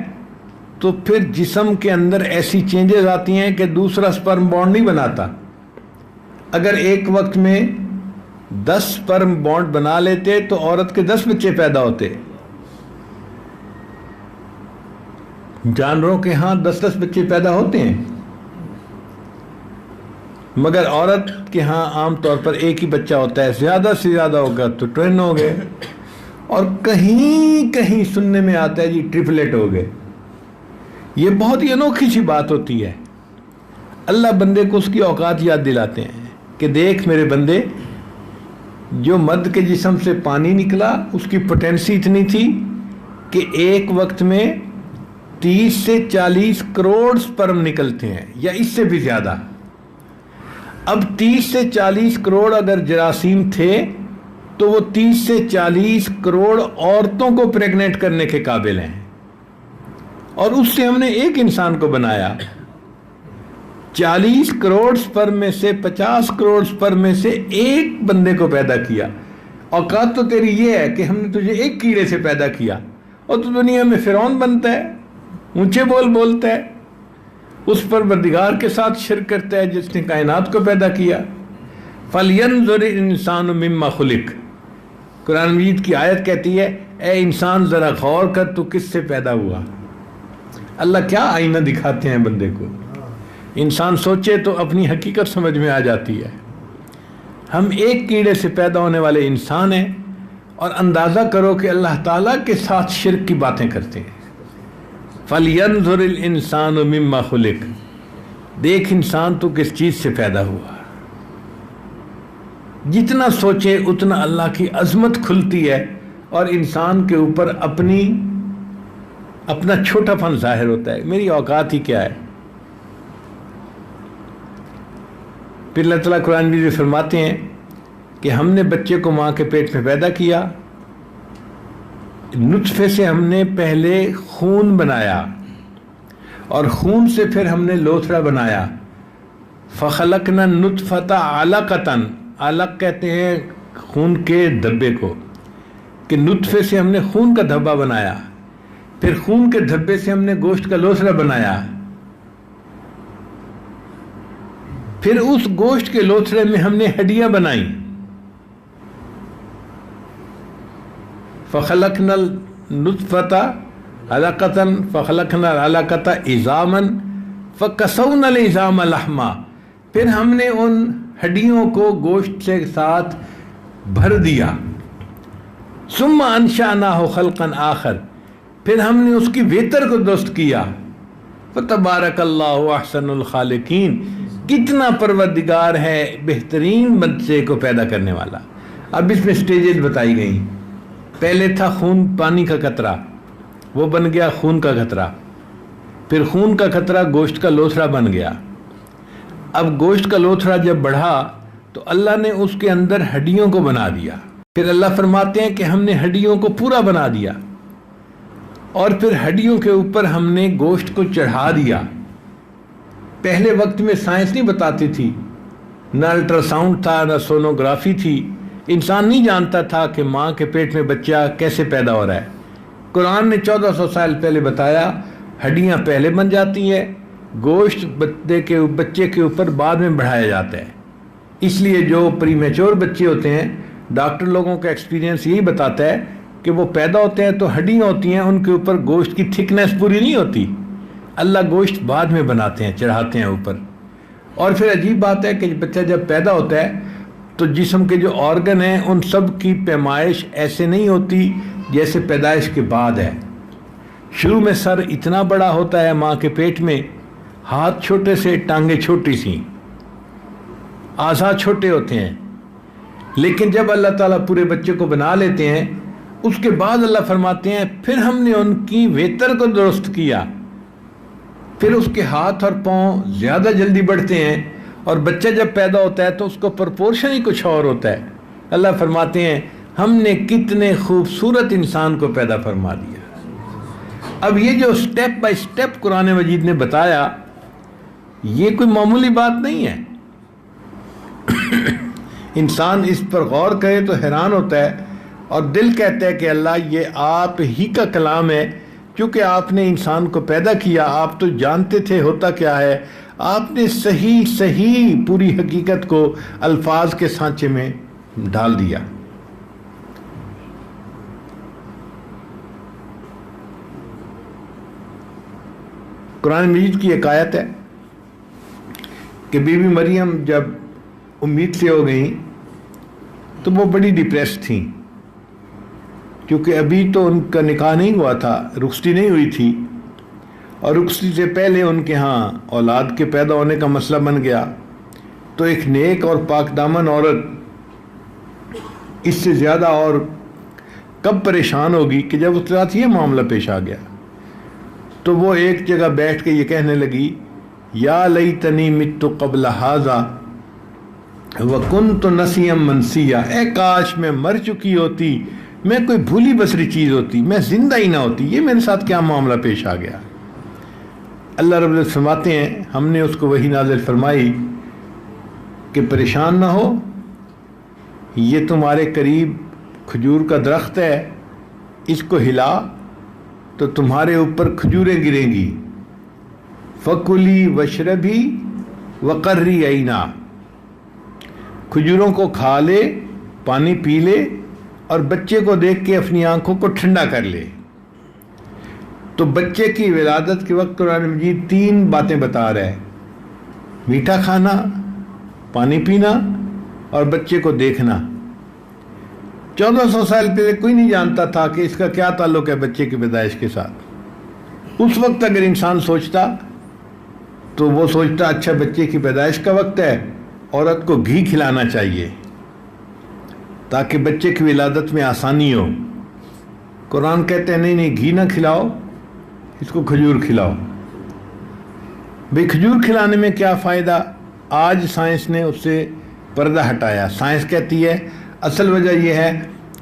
A: تو پھر جسم کے اندر ایسی چینجز آتی ہیں کہ دوسرا سپرم بانڈ نہیں بناتا۔ اگر ایک وقت میں 10 سپرم بانڈ بنا لیتے تو عورت کے 10 بچے پیدا ہوتے۔ جانوروں کے ہاں 10 بچے پیدا ہوتے ہیں، مگر عورت کے ہاں عام طور پر ایک ہی بچہ ہوتا ہے، زیادہ سے زیادہ ہوگا تو ٹوین ہو گئے، اور کہیں کہیں سننے میں آتا ہے جی ٹرپلیٹ ہو گئے۔ یہ بہت ہی انوکھی سی بات ہوتی ہے۔ اللہ بندے کو اس کی اوقات یاد دلاتے ہیں کہ دیکھ میرے بندے، جو مرد کے جسم سے پانی نکلا اس کی پوٹینسی اتنی تھی کہ ایک وقت میں 30 سے 40 کروڑ سپرم نکلتے ہیں یا اس سے بھی زیادہ۔ اب 30 سے 40 کروڑ اگر جراثیم تھے تو وہ 30 سے 40 کروڑ عورتوں کو پریگنیٹ کرنے کے قابل ہیں، اور اس سے ہم نے ایک انسان کو بنایا۔ 40 کروڑ سپرم میں سے 50 کروڑ سپرم میں سے ایک بندے کو پیدا کیا۔ اوقات تو تیری یہ ہے کہ ہم نے تجھے ایک کیڑے سے پیدا کیا، اور تو دنیا میں فرعون بنتا ہے، اونچے بول بولتا ہے، اس پروردگار کے ساتھ شرک کرتا ہے جس نے کائنات کو پیدا کیا۔ فَلْيَنْظُرِ الْإِنسَانُ مِمَّا خُلِقَ، قرآن مجید کی آیت کہتی ہے اے انسان ذرا غور کر تو کس سے پیدا ہوا۔ اللہ کیا آئینہ دکھاتے ہیں بندے کو، انسان سوچے تو اپنی حقیقت سمجھ میں آ جاتی ہے۔ ہم ایک کیڑے سے پیدا ہونے والے انسان ہیں، اور اندازہ کرو کہ اللہ تعالیٰ کے ساتھ شرک کی باتیں کرتے ہیں۔ فَلْيَنْظُرِ الْإِنسَانُ مِمَّا خُلِقَ، دیکھ انسان تو کس چیز سے پیدا ہوا۔ جتنا سوچے اتنا اللہ کی عظمت کھلتی ہے، اور انسان کے اوپر اپنا چھوٹا پن ظاہر ہوتا ہے، میری اوقات ہی کیا ہے۔ پھر اللہ تعالیٰ قرآن میں فرماتے ہیں کہ ہم نے بچے کو ماں کے پیٹ میں پیدا کیا، نطفے سے ہم نے پہلے خون بنایا، اور خون سے پھر ہم نے لوتھڑا بنایا۔ فَخَلَقْنَا النُّطْفَةَ عَلَقَةً، علق کہتے ہیں خون کے دھبے کو، کہ نطفے سے ہم نے خون کا دھبا بنایا، پھر خون کے دھبے سے ہم نے گوشت کا لوتھڑا بنایا، پھر اس گوشت کے لوتھڑے میں ہم نے ہڈیاں بنائیں۔ فَخَلَقْنَا النُّطْفَةَ عَلَقَةً فَخَلَقْنَا الْعَلَقَةَ عِظَامًا فَكَسَوْنَا الْعِظَامَ لَحْمًا، پھر ہم نے ان ہڈیوں کو گوشت سے ساتھ بھر دیا۔ ثُمَّ أَنشَأْنَاهُ خَلْقًا آخر، پھر ہم نے اس کی بہتر کو درست کیا۔ فَتَبَارَكَ اللَّهُ أَحْسَنُ الْخَالِقِينَ، کتنا پروردگار ہے بہترین بچے کو پیدا کرنے والا۔ اب اس میں سٹیجز بتائی گئیں۔ پہلے تھا خون پانی کا قطرہ، وہ بن گیا خون کا قطرہ، پھر خون کا قطرہ گوشت کا لوتھڑا بن گیا۔ اب گوشت کا لوتھڑا جب بڑھا تو اللہ نے اس کے اندر ہڈیوں کو بنا دیا، پھر اللہ فرماتے ہیں کہ ہم نے ہڈیوں کو پورا بنا دیا اور پھر ہڈیوں کے اوپر ہم نے گوشت کو چڑھا دیا. پہلے وقت میں سائنس نہیں بتاتی تھی، نہ الٹرا ساؤنڈ تھا، نہ سونوگرافی تھی. انسان نہیں جانتا تھا کہ ماں کے پیٹ میں بچہ کیسے پیدا ہو رہا ہے. قرآن نے 1400 سال پہلے بتایا ہڈیاں پہلے بن جاتی ہیں، گوشت بچے کے اوپر بعد میں بڑھایا جاتا ہے. اس لیے جو پری میچور بچے ہوتے ہیں، ڈاکٹر لوگوں کا ایکسپیرینس یہی بتاتا ہے کہ وہ پیدا ہوتے ہیں تو ہڈیاں ہوتی ہیں، ان کے اوپر گوشت کی تھکنیس پوری نہیں ہوتی. اللہ گوشت بعد میں بناتے ہیں، چڑھاتے ہیں اوپر. اور پھر عجیب بات ہے کہ بچہ جب پیدا ہوتا ہے تو جسم کے جو آرگن ہیں ان سب کی پیمائش ایسے نہیں ہوتی جیسے پیدائش کے بعد ہے. شروع میں سر اتنا بڑا ہوتا ہے ماں کے پیٹ میں، ہاتھ چھوٹے سے، ٹانگیں چھوٹی سی، اعضاء چھوٹے ہوتے ہیں. لیکن جب اللہ تعالیٰ پورے بچے کو بنا لیتے ہیں، اس کے بعد اللہ فرماتے ہیں پھر ہم نے ان کی ویتر کو درست کیا، پھر اس کے ہاتھ اور پاؤں زیادہ جلدی بڑھتے ہیں، اور بچہ جب پیدا ہوتا ہے تو اس کو پرپورشن ہی کچھ اور ہوتا ہے. اللہ فرماتے ہیں ہم نے کتنے خوبصورت انسان کو پیدا فرما دیا. اب یہ جو سٹیپ بائی سٹیپ قرآن مجید نے بتایا، یہ کوئی معمولی بات نہیں ہے. انسان اس پر غور کرے تو حیران ہوتا ہے اور دل کہتا ہے کہ اللہ یہ آپ ہی کا کلام ہے. کیونکہ آپ نے انسان کو پیدا کیا، آپ تو جانتے تھے ہوتا کیا ہے، آپ نے صحیح پوری حقیقت کو الفاظ کے سانچے میں ڈال دیا. قرآن مجید کی ایک آیت ہے کہ بی بی مریم جب امید سے ہو گئیں تو وہ بڑی ڈپریس تھیں، کیونکہ ابھی تو ان کا نکاح نہیں ہوا تھا، رخصتی نہیں ہوئی تھی، اور رخصتی سے پہلے ان کے ہاں اولاد کے پیدا ہونے کا مسئلہ بن گیا. تو ایک نیک اور پاک دامن عورت اس سے زیادہ اور کب پریشان ہوگی کہ جب اس کے ساتھ یہ معاملہ پیش آ گیا. تو وہ ایک جگہ بیٹھ کے یہ کہنے لگی یا لیتنی مت قبل ھذا وکنت نسیا منسیا، اے کاش میں مر چکی ہوتی، میں کوئی بھولی بسری چیز ہوتی، میں زندہ ہی نہ ہوتی، یہ میرے ساتھ کیا معاملہ پیش آ گیا. اللہ رب العزت فرماتے ہیں ہم نے اس کو وحی نازل فرمائی کہ پریشان نہ ہو، یہ تمہارے قریب کھجور کا درخت ہے، اس کو ہلا تو تمہارے اوپر کھجوریں گریں گی. فکلی وشربی وقری عینا، کھجوروں کو کھا لے، پانی پی لے، اور بچے کو دیکھ کے اپنی آنکھوں کو ٹھنڈا کر لے. تو بچے کی ولادت کے وقت قرآن مجید 3 باتیں بتا رہا ہے: میٹھا کھانا، پانی پینا، اور بچے کو دیکھنا. 1400 سال پہلے کوئی نہیں جانتا تھا کہ اس کا کیا تعلق ہے بچے کی پیدائش کے ساتھ. اس وقت اگر انسان سوچتا تو وہ سوچتا اچھا بچے کی پیدائش کا وقت ہے، عورت کو گھی کھلانا چاہیے تاکہ بچے کی ولادت میں آسانی ہو. قرآن کہتے ہیں نہیں گھی نہ کھلاؤ، اس کو کھجور کھلاؤ. بھئی کھجور کھلانے میں کیا فائدہ؟ آج سائنس نے اس سے پردہ ہٹایا. سائنس کہتی ہے اصل وجہ یہ ہے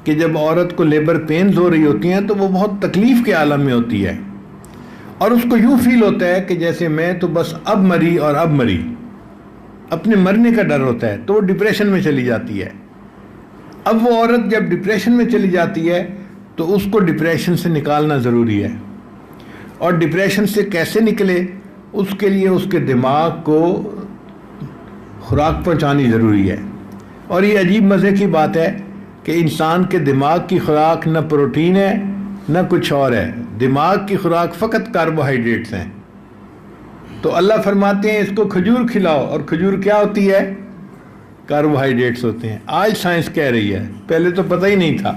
A: کہ جب عورت کو لیبر پینز ہو رہی ہوتی ہیں تو وہ بہت تکلیف کے عالم میں ہوتی ہے، اور اس کو یوں فیل ہوتا ہے کہ جیسے میں تو بس اب مری اور اب مری، اپنے مرنے کا ڈر ہوتا ہے، تو وہ ڈپریشن میں چلی جاتی ہے. اب وہ عورت جب ڈپریشن میں چلی جاتی ہے تو اس کو ڈپریشن سے نکالنا ضروری ہے. اور ڈپریشن سے کیسے نکلے؟ اس کے لیے اس کے دماغ کو خوراک پہنچانی ضروری ہے. اور یہ عجیب مزے کی بات ہے کہ انسان کے دماغ کی خوراک نہ پروٹین ہے نہ کچھ اور ہے، دماغ کی خوراک فقط کاربوہائیڈریٹس ہیں. تو اللہ فرماتے ہیں اس کو کھجور کھلاؤ، اور کھجور کیا ہوتی ہے؟ کاربوہائیڈریٹس ہوتے ہیں. آج سائنس کہہ رہی ہے، پہلے تو پتہ ہی نہیں تھا.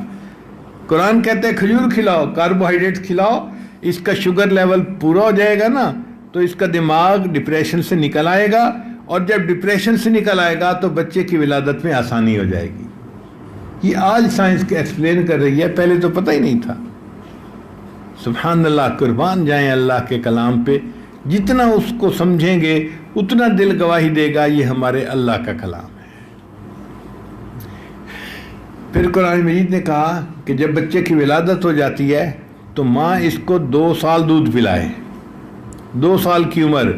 A: قرآن کہتے ہیں کھجور کھلاؤ، کاربوہائیڈریٹس کھلاؤ، اس کا شوگر لیول پورا ہو جائے گا نا تو اس کا دماغ ڈپریشن سے نکل آئے گا، اور جب ڈپریشن سے نکل آئے گا تو بچے کی ولادت میں آسانی ہو جائے گی. یہ آج سائنس کے ایکسپلین کر رہی ہے، پہلے تو پتہ ہی نہیں تھا. سبحان اللہ، قربان جائیں اللہ کے کلام پہ. جتنا اس کو سمجھیں گے اتنا دل گواہی دے گا یہ ہمارے اللہ کا کلام ہے. پھر قرآن مجید نے کہا کہ جب بچے کی ولادت ہو جاتی ہے تو ماں اس کو 2 سال دودھ پلائے، 2 سال کی عمر،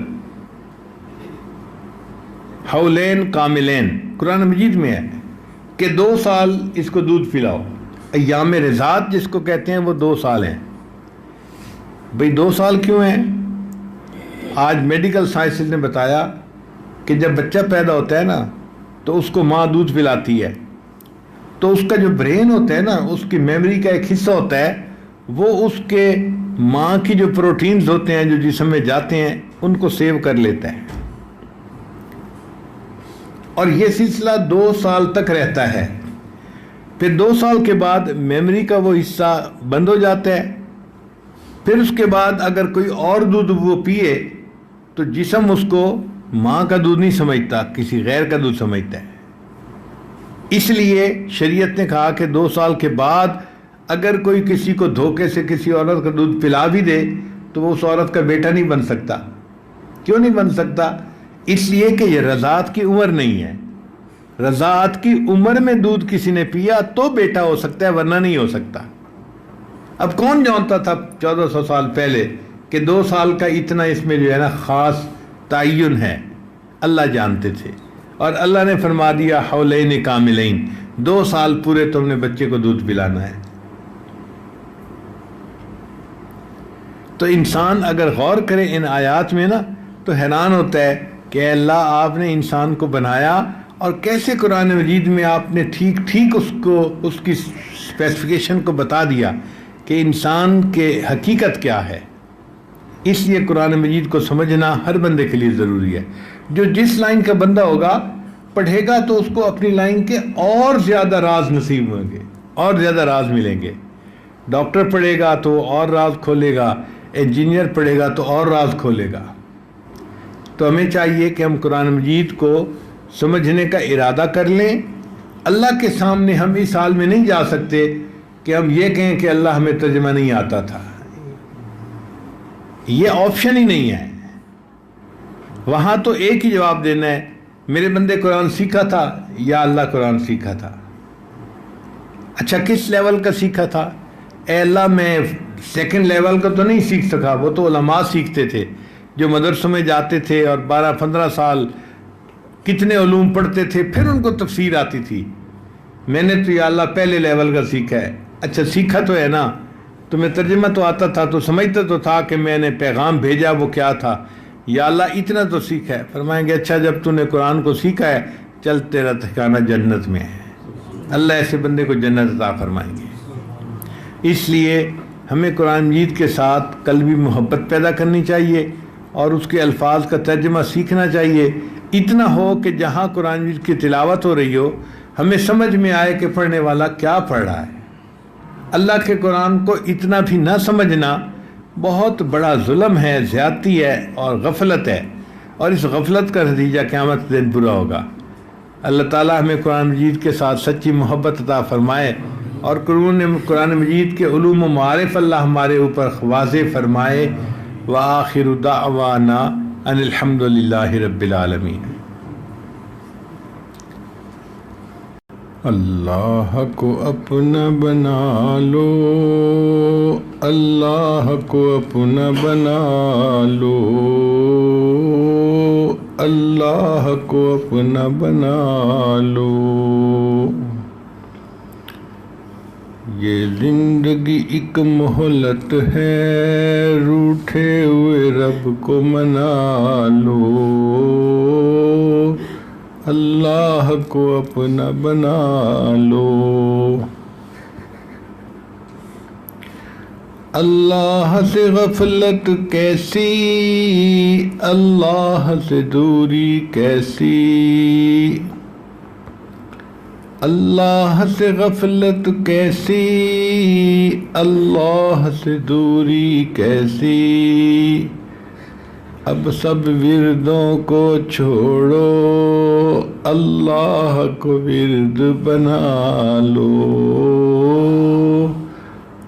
A: حولین کاملین قرآن مجید میں ہے کہ 2 سال اس کو دودھ پلاؤ۔ ایام رضاعت جس کو کہتے ہیں وہ 2 سال ہیں۔ بھئی 2 سال کیوں ہیں؟ آج میڈیکل سائنسز نے بتایا کہ جب بچہ پیدا ہوتا ہے نا تو اس کو ماں دودھ پلاتی ہے، تو اس کا جو برین ہوتا ہے نا، اس کی میموری کا ایک حصہ ہوتا ہے، وہ اس کے ماں کی جو پروٹینز ہوتے ہیں جو جسم میں جاتے ہیں ان کو سیو کر لیتا ہے، اور یہ سلسلہ 2 سال تک رہتا ہے۔ پھر 2 سال کے بعد میموری کا وہ حصہ بند ہو جاتا ہے۔ پھر اس کے بعد اگر کوئی اور دودھ وہ پیے تو جسم اس کو ماں کا دودھ نہیں سمجھتا، کسی غیر کا دودھ سمجھتا ہے۔ اس لیے شریعت نے کہا کہ 2 سال کے بعد اگر کوئی کسی کو دھوکے سے کسی عورت کا دودھ پلا بھی دے تو وہ اس عورت کا بیٹا نہیں بن سکتا۔ کیوں نہیں بن سکتا؟ اس لیے کہ یہ رضاعت کی عمر نہیں ہے۔ رضاعت کی عمر میں دودھ کسی نے پیا تو بیٹا ہو سکتا ہے، ورنہ نہیں ہو سکتا۔ اب کون جانتا تھا 1400 سال پہلے کہ 2 سال کا اتنا اس میں جو ہے نا خاص تعین ہے؟ اللہ جانتے تھے، اور اللہ نے فرما دیا حولین کاملین، 2 سال پورے تم نے بچے کو دودھ پلانا ہے۔ تو انسان اگر غور کرے ان آیات میں نا تو حیران ہوتا ہے کہ اللہ آپ نے انسان کو بنایا اور کیسے قرآن مجید میں آپ نے ٹھیک اس کی اسپیسیفکیشن کو بتا دیا کہ انسان کے حقیقت کیا ہے۔ اس لیے قرآن مجید کو سمجھنا ہر بندے کے لیے ضروری ہے۔ جو جس لائن کا بندہ ہوگا پڑھے گا تو اس کو اپنی لائن کے اور زیادہ راز نصیب ہوں گے، اور زیادہ راز ملیں گے۔ ڈاکٹر پڑھے گا تو اور راز کھولے گا، انجینئر پڑھے گا تو اور راز کھولے گا۔ تو ہمیں چاہیے کہ ہم قرآن مجید کو سمجھنے کا ارادہ کر لیں۔ اللہ کے سامنے ہم اس حال میں نہیں جا سکتے کہ ہم یہ کہیں کہ اللہ ہمیں ترجمہ نہیں آتا تھا، یہ آپشن ہی نہیں ہے۔ وہاں تو ایک ہی جواب دینا ہے، میرے بندے قرآن سیکھا تھا یا اللہ قرآن سیکھا تھا؟ اچھا کس لیول کا سیکھا تھا؟ اے اللہ میں 2nd لیول کا تو نہیں سیکھ سکا، وہ تو علماء سیکھتے تھے جو مدرسوں میں جاتے تھے اور 12-15 سال کتنے علوم پڑھتے تھے، پھر ان کو تفسیر آتی تھی۔ میں نے تو یا اللہ پہلے لیول کا سیکھا ہے۔ اچھا سیکھا تو ہے نا، تمہیں ترجمہ تو آتا تھا، تو سمجھتا تو تھا کہ میں نے پیغام بھیجا وہ کیا تھا، یا اللہ اتنا تو سیکھا ہے۔ فرمائیں گے اچھا جب تو نے قرآن کو سیکھا ہے چل تیرا ٹھکانہ جنت میں ہے۔ اللہ ایسے بندے کو جنت عطا فرمائیں گے۔ اس لیے ہمیں قرآن مجید کے ساتھ قلبی محبت پیدا کرنی چاہیے اور اس کے الفاظ کا ترجمہ سیکھنا چاہیے، اتنا ہو کہ جہاں قرآن مجید کی تلاوت ہو رہی ہو ہمیں سمجھ میں آئے کہ پڑھنے والا کیا پڑھ رہا ہے۔ اللہ کے قرآن کو اتنا بھی نہ سمجھنا بہت بڑا ظلم ہے، زیادتی ہے اور غفلت ہے، اور اس غفلت کا نتیجہ قیامت کے دن برا ہوگا۔ اللہ تعالیٰ ہمیں قرآن مجید کے ساتھ سچی محبت عطا فرمائے، اور قرآن مجید کے علوم و معارف اللہ ہمارے اوپر واضح فرمائے۔ وآخر دعوانا ان الحمد للہ رب العالمین۔ اللہ کو اپنا بنا لو، اللہ کو اپنا بنا لو، اللہ کو اپنا بنا لو۔ یہ زندگی ایک مہلت ہے، روٹھے ہوئے رب کو منا لو، اللہ کو اپنا بنا لو۔ اللہ سے غفلت کیسی، اللہ سے دوری کیسی، اللہ سے غفلت کیسی، اللہ سے دوری کیسی۔ اب سب وردوں کو چھوڑو، اللہ کو ورد بنا لو،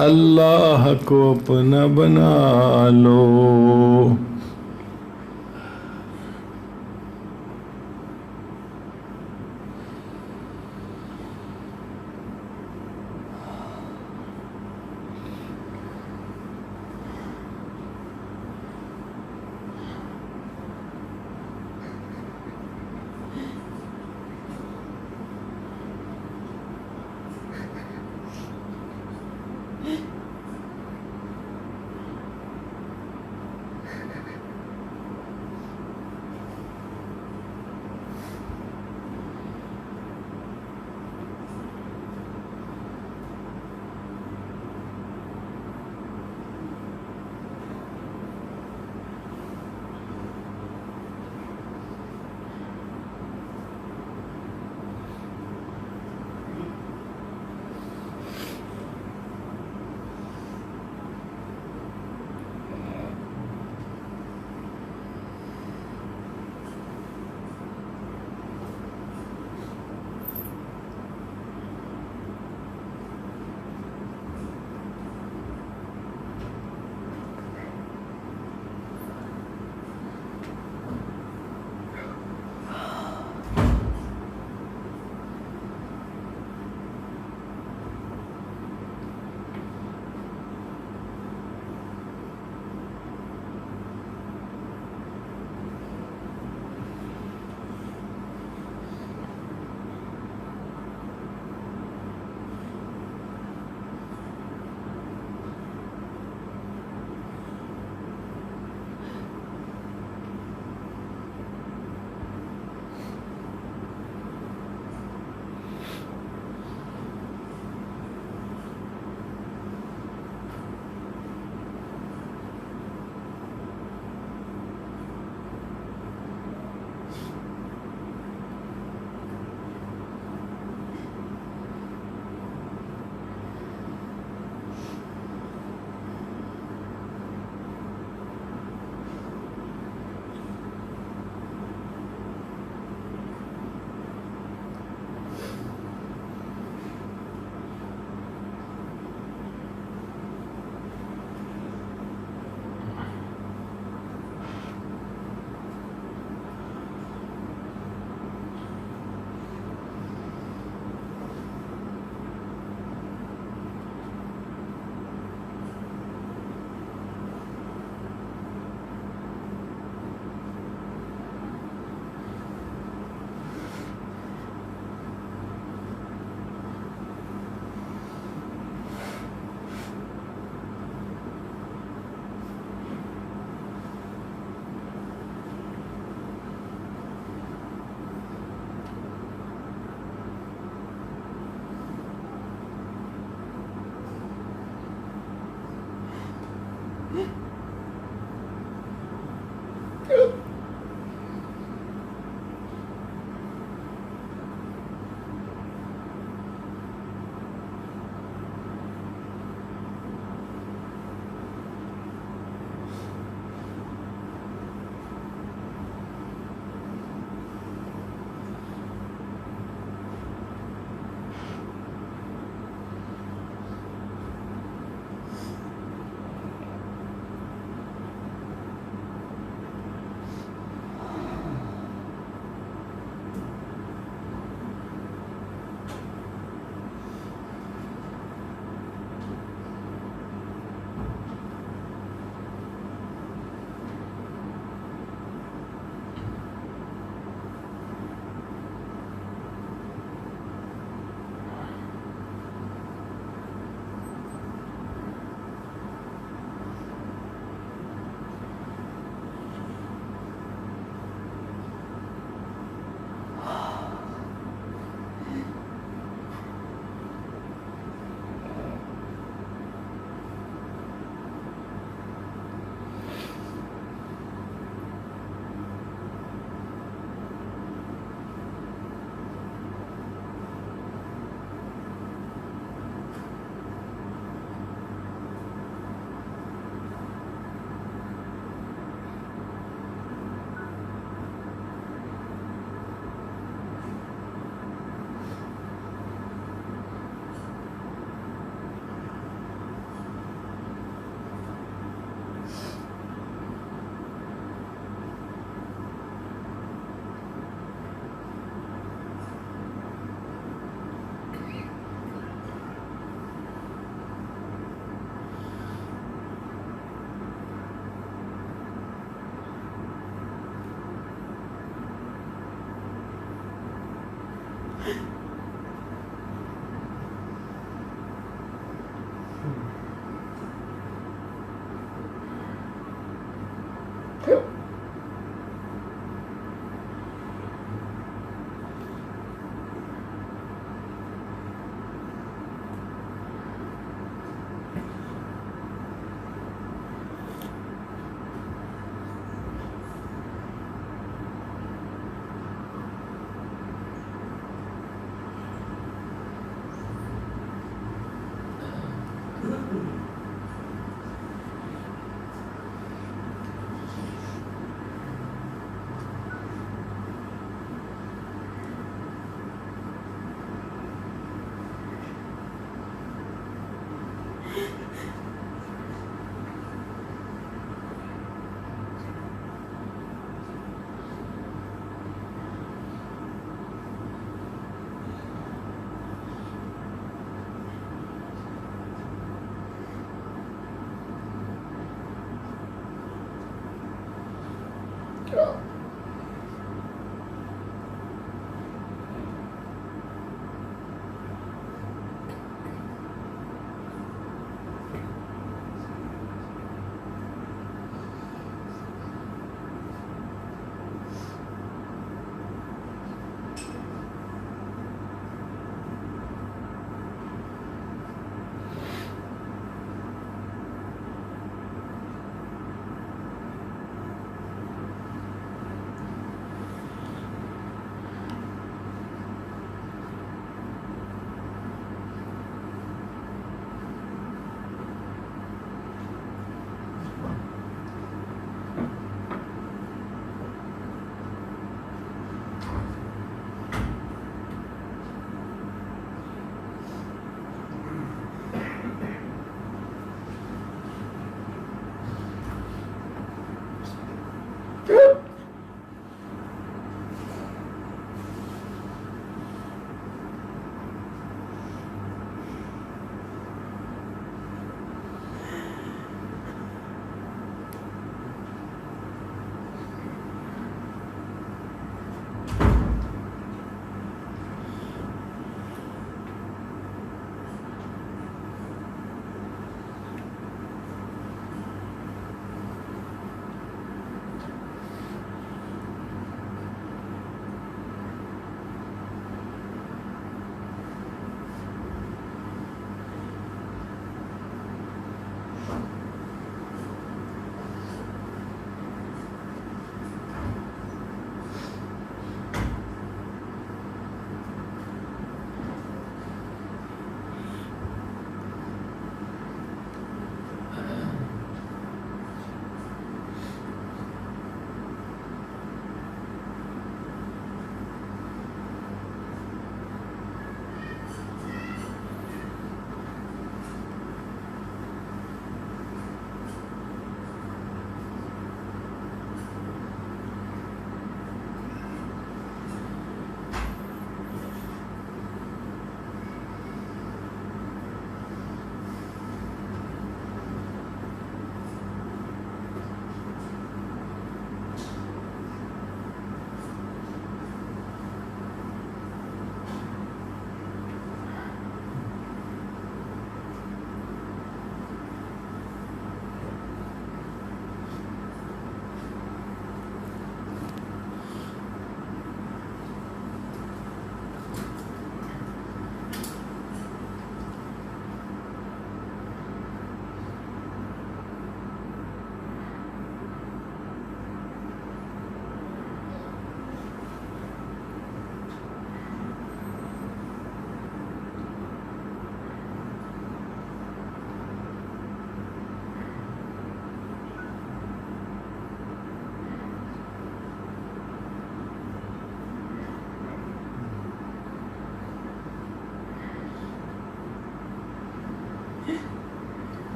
A: اللہ کو اپنا بنا لو۔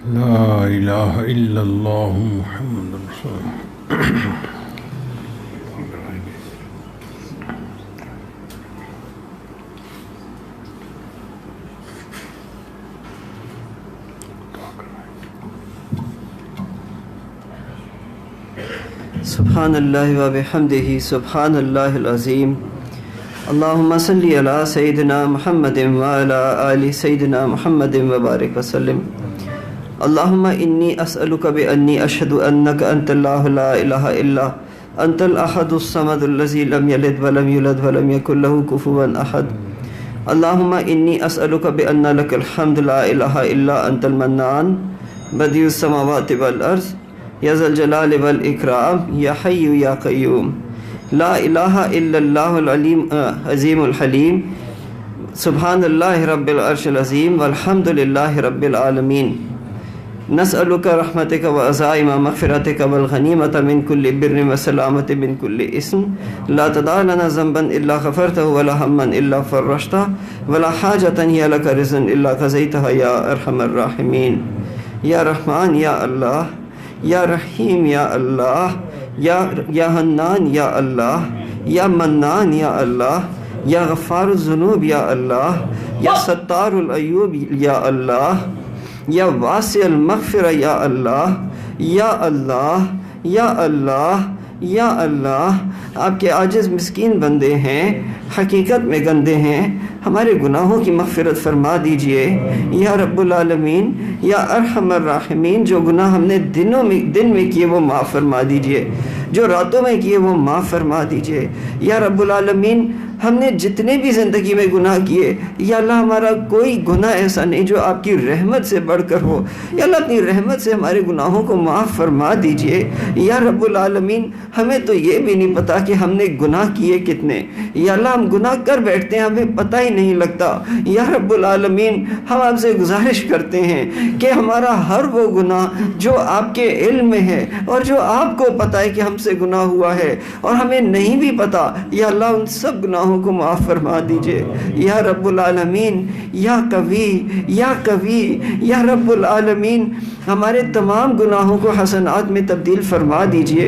A: لا الہ الا اللہ محمد رسول اللہ.
B: سبحان اللہ و بحمدہ سبحان اللہ العظیم اللهم صل على سيدنا محمد وعلى آل سيدنا محمد وبارك وسلم. اللهم إني أسألك بأني أشهد أنك أنت الله لا إله إلا أنت الأحد الصمد الذي لم يلد ولم يولد ولم يكن له كفوا أحد. اللهم إني أسألك بأن لك الحمد لا إله إلا أنت المنان بديع السماوات والأرض يا ذا الجلال والإكرام يا حي يا قيوم لا إله إلا الله العليم عظيم الحليم سبحان الله رب العرش العظيم والحمد لله رب العالمين. نسألك رحمتك وعزائم مغفرتك والغنيمة من كل بر وسلامة من كل اسم. لا تدع لنا ذنبا إلا غفرته ولا هما إلا فرجته ولا حاجة هي لك رزقا إلا قضيتها يا أرحم الراحمين. يا رحمن يا الله یا رحیم یا اللہ یا حنان یا اللہ یا منان یا اللہ یا غفار الذنوب یا اللہ یا ستار العیوب یا اللہ یا واسع المغفرہ یا اللہ یا اللہ یا اللہ یا اللہ. آپ کے عاجز مسکین بندے ہیں، حقیقت میں گندے ہیں، ہمارے گناہوں کی مغفرت فرما دیجئے یا رب العالمین یا ارحم الراحمین. جو گناہ ہم نے دن میں کیے وہ معاف فرما دیجئے، جو راتوں میں کیے وہ معاف فرما دیجئے یا رب العالمین. ہم نے جتنے بھی زندگی میں گناہ کیے یا اللہ ہمارا کوئی گناہ ایسا نہیں جو آپ کی رحمت سے بڑھ کر ہو. یا اللہ اپنی رحمت سے ہمارے گناہوں کو معاف فرما دیجئے یا رب العالمین. ہمیں تو یہ بھی نہیں پتا کہ ہم نے گناہ کیے کتنے. یا اللہ ہم گناہ کر بیٹھتے ہیں، ہمیں پتہ ہی نہیں لگتا. یا رب العالمین ہم آپ سے گزارش کرتے ہیں کہ ہمارا ہر وہ گناہ جو آپ کے علم میں ہے اور جو آپ کو پتہ ہے کہ ہم سے گناہ ہوا ہے اور ہمیں نہیں بھی پتا، یا اللہ ان سب گناہوں کو معاف فرما دیجئے یا رب العالمین. یا کبھی یا رب العالمین ہمارے تمام گناہوں کو حسنات میں تبدیل فرما دیجئے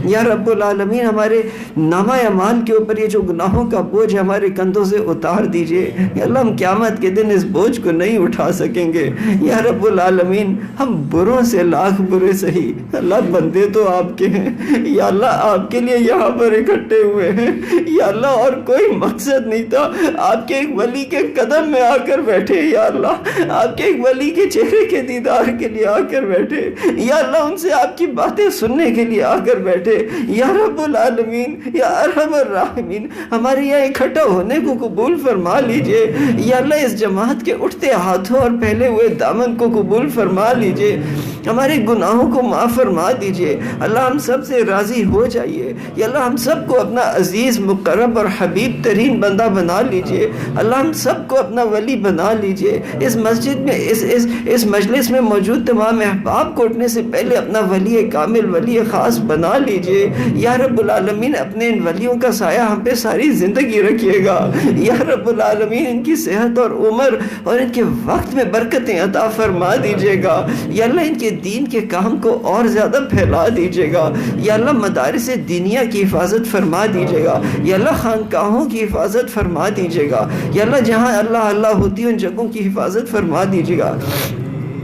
B: یا رب العالمین. ہمارے نامہ اعمال کے اوپر یہ جو گناہوں کا بوجھ ہے ہمارے کندھوں سے اتار دیجئے یا اللہ. ہم قیامت کے دن اس بوجھ کو نہیں اٹھا سکیں گے یا رب العالمین. ہم بروں سے لاکھ برے سہی، اللہ بندے تو آپ کے ہیں یا اللہ، آپ کے لیے یہاں پر اکٹھے ہوئے ہیں یا اللہ. اور کوئی مقصد نہیں تھا، آپ کے ایک ولی کے قدم میں آ کر بیٹھے یا اللہ، آپ کے ایک ولی کے چہرے کے دیدار کے لیے آ کر بیٹھے یا اللہ، ان سے آپ کی باتیں سننے کے لیے آ کر بیٹھے یا رب العالمین یا ارحم الراحمین. ہمارے یہاں اکٹھا ہونے کو قبول فرما لیجئے یا اللہ. اس جماعت کے اٹھتے ہاتھوں اور پھیلے ہوئے دامن کو قبول فرما لیجئے. ہمارے گناہوں کو معاف فرما دیجئے اللہ. ہم سب سے راضی ہو جائیے یا اللہ. ہم سب کو اپنا عزیز مقرب اور حبیب ترین بندہ بنا لیجئے اللہ. ہم سب کو اپنا ولی بنا لیجئے. اس مسجد میں اس مجلس میں موجود تمام احباب کو اٹھنے سے پہلے اپنا ولی کامل، ولی خاص بنا لیجئے یا رب العالمین. اپنے ان ولیوں کا سایہ ہم پہ ساری زندگی رکھیے گا یا رب العالمین. ان کی صحت اور عمر اور ان کے وقت میں برکتیں عطا فرما دیجئے گا یا اللہ. ان کے دین کے کام کو اور زیادہ پھیلا دیجئے گا یا اللہ. مدارس دینیہ کی حفاظت فرما دیجئے گا یا اللہ. خانقاہوں کی حفاظت فرما دیجئے گا یا اللہ. جہاں اللہ اللہ ہوتی ہے ان جگہوں کی حفاظت فرما دیجئے گا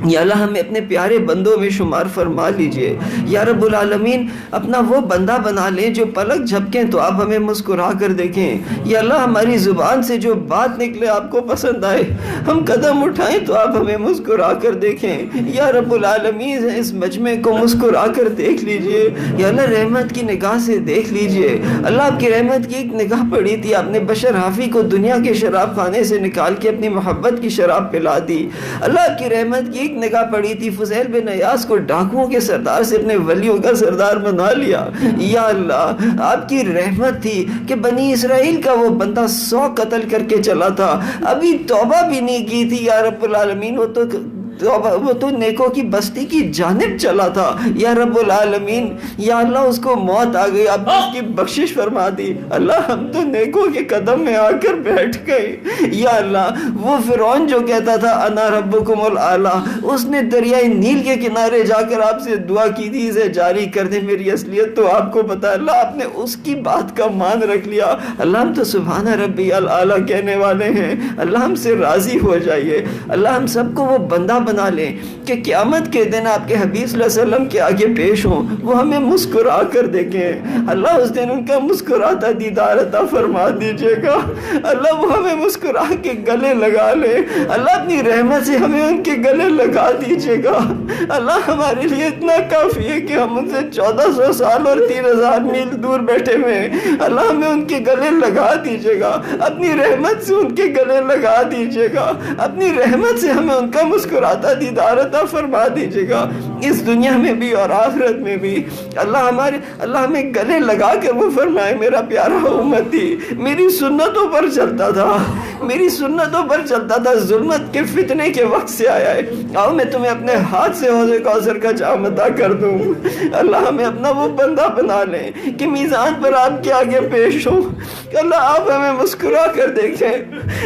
B: یا اللہ. ہمیں اپنے پیارے بندوں میں شمار فرما لیجئے یا رب العالمین. اپنا وہ بندہ بنا لیں جو پلک جھپکیں تو آپ ہمیں مسکرا کر دیکھیں یا اللہ. ہماری زبان سے جو بات نکلے آپ کو پسند آئے، ہم قدم اٹھائیں تو آپ ہمیں مسکرا کر دیکھیں یا رب العالمین. اس مجمع کو مسکرا کر دیکھ لیجئے یا اللہ. رحمت کی نگاہ سے دیکھ لیجئے اللہ. آپ کی رحمت کی ایک نگاہ پڑی تھی، آپ نے بشر حافی کو دنیا کے شراب خانے سے نکال کے اپنی محبت کی شراب پلا دی اللہ. آپ کی رحمت کی نگاہ پڑی تھی، فضیل بن عیاض کو ڈاکوؤں کے سردار سے اپنے ولیوں کا سردار بنا لیا یا اللہ. آپ کی رحمت تھی کہ بنی اسرائیل کا وہ بندہ 100 قتل کر کے چلا تھا، ابھی توبہ بھی نہیں کی تھی یا رب العالمین. وہ تو نیکوں کی بستی کی جانب چلا تھا یا رب العالمین. یا اللہ اس کو موت آ گئی، آپ نے اس کی بخشش فرما دی اللہ. ہم تو نیکوں کے قدم میں آ کر بیٹھ گئے یا اللہ. وہ فرعون جو کہتا تھا انا ربکم الاعلی، اس نے دریائے نیل کے کنارے جا کر آپ سے دعا کی تھی اسے جاری کر دے، میری اصلیت تو آپ کو پتا اللہ. آپ نے اس کی بات کا مان رکھ لیا اللہ. ہم تو سبحان ربی الاعلی کہنے والے ہیں اللہ. ہم سے راضی ہو جائیے اللہ. ہم سب کو وہ بندہ بنا لیں کہ قیامت کے دن آپ کے حبیب صلی اللہ علیہ وسلم کے آگے پیش ہوں، وہ ہمیں مسکرا کر دیکھیں۔ اللہ اس دن ان کا مسکراتا دیدار عطا فرما دیجیے گا۔ اللہ وہ ہمیں مسکرا کے گلے لگا لے۔ اللہ اپنی رحمت سے ہمیں ان کے گلے لگا دیجیے گا۔ اللہ ہمارے لیے اتنا کافی ہے کہ ہم ان سے 1400 سال اور 3000 میل دور بیٹھے ہوئے ہیں۔ اللہ ہمیں ان کے گلے لگا دیجیے گا، اپنی رحمت سے ان کے گلے لگا دیجیے گا، اپنی رحمت سے ہمیں ان کا مسکراتا دیدار عطا فرما دیجیے گا، اس دنیا میں بھی اور آخرت میں بھی۔ اللہ ہمیں گلے لگا کر وہ فرمائے میرا پیارا امتی میری سنتوں پر چلتا تھا، میری سنتوں پر چلتا تھا، ظلمت کے فتنے کے وقت سے آیا ہے، آؤ میں تمہیں اپنے ہاتھ سے حوض کوثر کا جام عطا کر دوں۔ اللہ ہمیں اپنا وہ بندہ بنا لیں کہ میزان پر آپ کے آگے پیش ہوں۔ اللہ آپ ہمیں مسکرا کر دیکھیں،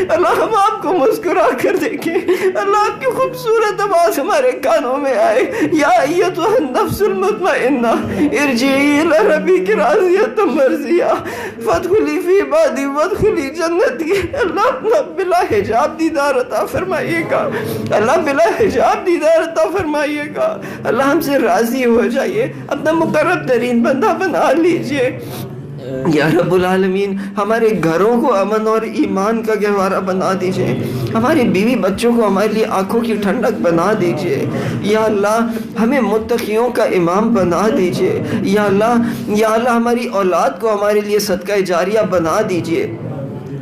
B: اللہ ہم آپ کو مسکرا کر دیکھیں، اللہ آپ کی خوبصورت آواز ہمارے کانوں میں آئے، یا ایتھا النفس المطمئنہ ارجعی الی ربک راضیۃ مرضیہ فادخلی فی عبادی وادخلی جنتی۔ اللہ اپنا بلا حجاب دیدار عطا فرمائیے گا، اللہ بلا حجاب دیدار عطا فرمائیے گا۔ اللہ ہم سے راضی ہو جائیے، اپنا مقرب ترین بندہ بنا لیجئے۔ یا رب العالمین ہمارے گھروں کو امن اور ایمان کا گہوارہ بنا دیجئے، ہمارے بیوی بچوں کو ہمارے لیے آنکھوں کی ٹھنڈک بنا دیجئے۔ یا اللہ ہمیں متقیوں کا امام بنا دیجئے۔ یا اللہ ہماری اولاد کو ہمارے لیے صدقہ جاریہ بنا دیجئے۔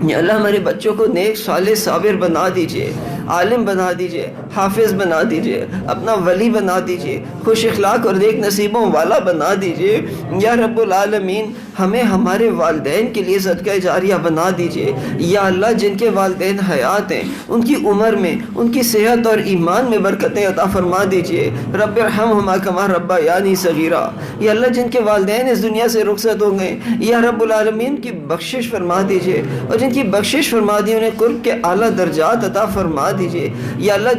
B: یا اللہ ہمارے بچوں کو نیک صالح صابر بنا دیجئے، عالم بنا دیجئے، حافظ بنا دیجئے، اپنا ولی بنا دیجئے، خوش اخلاق اور نیک نصیبوں والا بنا دیجئے۔ یا رب العالمین ہمیں ہمارے والدین کے لیے صدقہ جاریہ بنا دیجئے۔ یا اللہ جن کے والدین حیات ہیں ان کی عمر میں، ان کی صحت اور ایمان میں برکتیں عطا فرما دیجئے۔ رب ارحمہما کما ربیانی صغیرا۔ یا اللہ جن کے والدین اس دنیا سے رخصت ہو گئے، یا رب العالمین کی بخشش فرما دیجئے، اور جن کی بخشش فرما دی انہیں قرب کے اعلیٰ درجات عطا فرما دیجئے۔ یا اللہ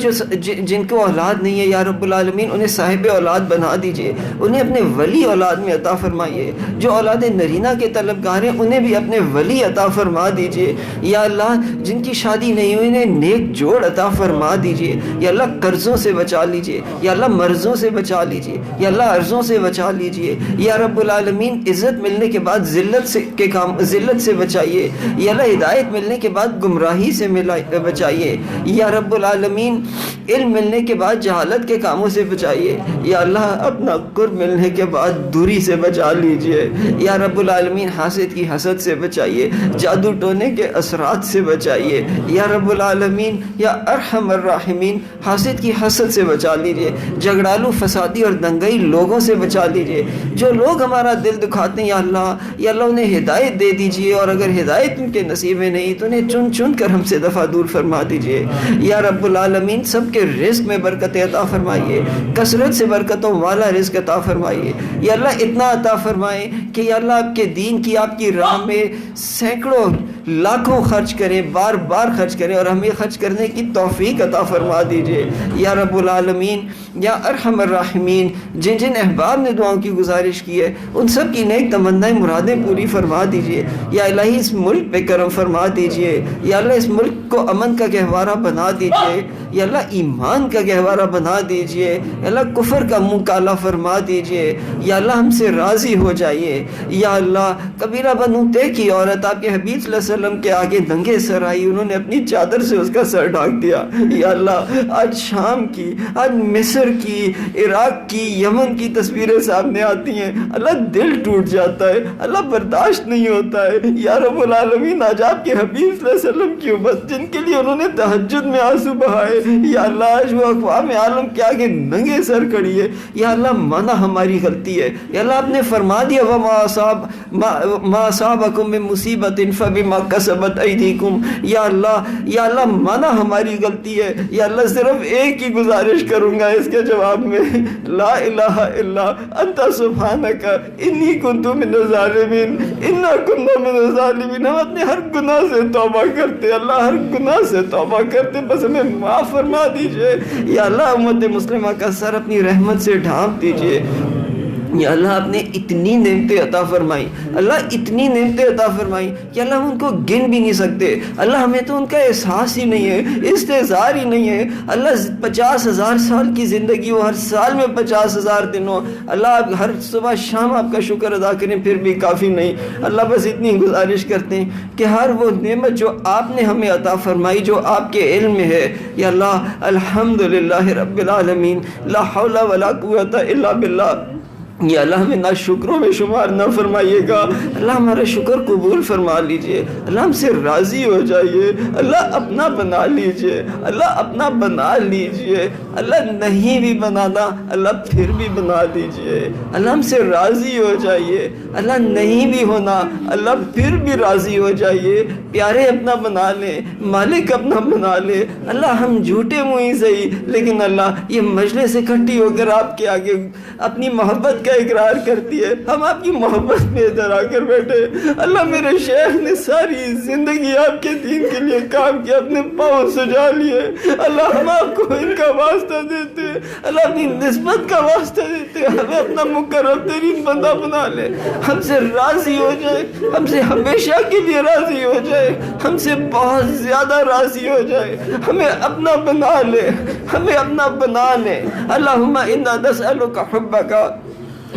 B: جن کو اولاد نہیں ہے، یا رب العالمین انہیں صاحب اولاد بنا دیجئے، انہیں اپنے ولی اولاد میں عطا فرمائیے۔ جو اولاد نرینہ کے طلبگار ہیں انہیں بھی اپنے ولی عطا فرما دیجئے۔ یا اللہ جن کی شادی نہیں ہوئی انہیں نیک جوڑ عطا فرما دیجئے۔ یا اللہ قرضوں سے بچا لیجئے، یا اللہ مرضوں سے بچا لیجئے، یا اللہ عرضوں سے بچا لیجئے۔ یا رب العالمین عزت ملنے کے بعد ذلت سے بچائیے۔ یا اللہ ہدایت ملنے کے بعد گمراہی سے بچائیے۔ یا رب العالمین علم ملنے کے بعد جہالت کے کاموں سے بچائیے۔ یا اللہ اپنا قرب ملنے کے بعد دوری سے بچا لیجئے۔ یا رب العالمین حاسد کی حسد سے بچائیے، جادو ٹونے کے اثرات سے بچائیے۔ یا رب العالمین یا ارحم الراحمین حاسد کی حسد سے بچا لیجئے، جھگڑالو فسادی اور دنگئی لوگوں سے بچا لیجئے۔ جو لوگ ہمارا دل دکھاتے ہیں یا اللہ انہیں ہدایت دے دیجئے، اور اگر ہدایت ان کے نصیب میں نہیں تو انہیں چن چن کر ہم سے دفع دور فرما دیجئے۔ یا رب العالمین سب کے رزق میں برکت عطا فرمائیے، کثرت سے برکتوں والا رزق عطا فرمائیے۔ یا اللہ اتنا عطا فرمائے کہ یا اللہ آپ کے دین کی، آپ کی راہ میں سینکڑوں لاکھوں خرچ کریں، بار بار خرچ کریں، اور ہمیں خرچ کرنے کی توفیق عطا فرما دیجئے۔ یا رب العالمین یا ارحم الراحمین جن جن احباب نے دعاؤں کی گزارش کی ہے ان سب کی نیک تمنائیں مرادیں پوری فرما دیجئے۔ یا الہی اس ملک پہ کرم فرما دیجئے۔ یا اللہ اس ملک کو امن کا گہوارہ بنا دیجئے۔ یا اللہ ایمان کا گہوارہ بنا دیجئے۔ یا اللہ کفر کا منہ کالا فرما دیجئے۔ یا اللہ ہم سے راضی ہو جائیے۔ یا اللہ قبیلہ بنو طے کی عورت آپ کے حبیب صلی اللہ علیہ وسلم کے آگے ننگے سر آئی، انہوں نے اپنی چادر سے اس کا سر ڈھانک دیا۔ یا اللہ آج شام کی، آج مصر کی، عراق کی، یمن کی تصویریں سامنے آتی ہیں، اللہ دل ٹوٹ جاتا ہے، اللہ برداشت نہیں ہوتا ہے۔ یا رب العالمین آج آپ کے حبیب صلی اللہ علیہ وسلم کی امت جن کے لیے انہوں نے تہجد میں آنسو بہائے، یا اللہ آج وہ اقوام عالم کے آگے ننگے سر کھڑی ہے۔ یا اللہ مانا ہماری غلطی ہے۔ یا اللہ آپ نے فرما دیا وَمَا أَصَابَكُم مِّن مُّصِيبَةٍ فَبِمَا كَسَبَتْ أَيْدِيكُمْ۔ یا اللہ مانا ہماری غلطی ہے۔ یا اللہ صرف ایک ہی گزارش کروں گا اس کے جواب میں، لا الہ الا انت سبحانک انی کنت من الظالمین انا کنا من الظالمین۔ ہم اپنے ہر گناہ سے توبہ کرتے، اللہ ہر گناہ سے توبہ کرتے، بس ہمیں معاف فرما دیجئے۔ یا اللہ امت مسلمہ کا سر اپنی رحمت سے ڈھانپ دیجئے۔ یا اللہ آپ نے اتنی نعمتیں عطا فرمائی، اللہ اتنی نعمتیں عطا فرمائی کہ اللہ ہم ان کو گن بھی نہیں سکتے۔ اللہ ہمیں تو ان کا احساس ہی نہیں ہے، استحضار ہی نہیں ہے۔ اللہ 50,000 سال کی زندگی ہو، ہر سال میں 50,000 دن ہو، اللہ آپ ہر صبح شام آپ کا شکر ادا کریں پھر بھی کافی نہیں۔ اللہ بس اتنی گزارش کرتے ہیں کہ ہر وہ نعمت جو آپ نے ہمیں عطا فرمائی جو آپ کے علم میں ہے، یا اللہ الحمدللہ رب العالمین، لا حول ولا قوت الا باللہ، یا اللہ ہمیں نہ شکروں میں شمار نہ فرمائیے گا۔ اللہ ہمارا شکر قبول فرما لیجئے، اللہ ہم سے راضی ہو جائیے، اللہ اپنا بنا لیجئے، اللہ اپنا بنا لیجئے، اللہ نہیں بھی بنانا اللہ پھر بھی بنا لیجئے، اللہ ہم سے راضی ہو جائیے، اللہ نہیں بھی ہونا اللہ پھر بھی راضی ہو جائیے۔ پیارے اپنا بنا لیں، مالک اپنا بنا لے، اللہ ہم جھوٹے منہ ہی صحیح لیکن اللہ یہ مجلس اکٹھی ہو کر آپ کے آگے اپنی محبت کا اقرار کرتی ہے، ہم آپ کی محبت میں ادھر آ کر بیٹھے۔ اللہ میرے شیخ نے ساری زندگی آپ کے دین کے لیے کام کیا، اپنے پاؤں سجا لیے، اللہ ہم آپ کو ان کا واسطہ دیتے، اللہ اپنی نسبت کا واسطہ دیتے، ہمیں اپنا مقرب ترین بندہ بنا لے، ہم سے راضی ہو جائے، ہم سے ہمیشہ کے لیے راضی ہو جائے، ہم سے بہت زیادہ راضی ہو جائے، ہمیں اپنا بنا لے، ہمیں اپنا بنا لے۔ اللہم انا نسألک حبک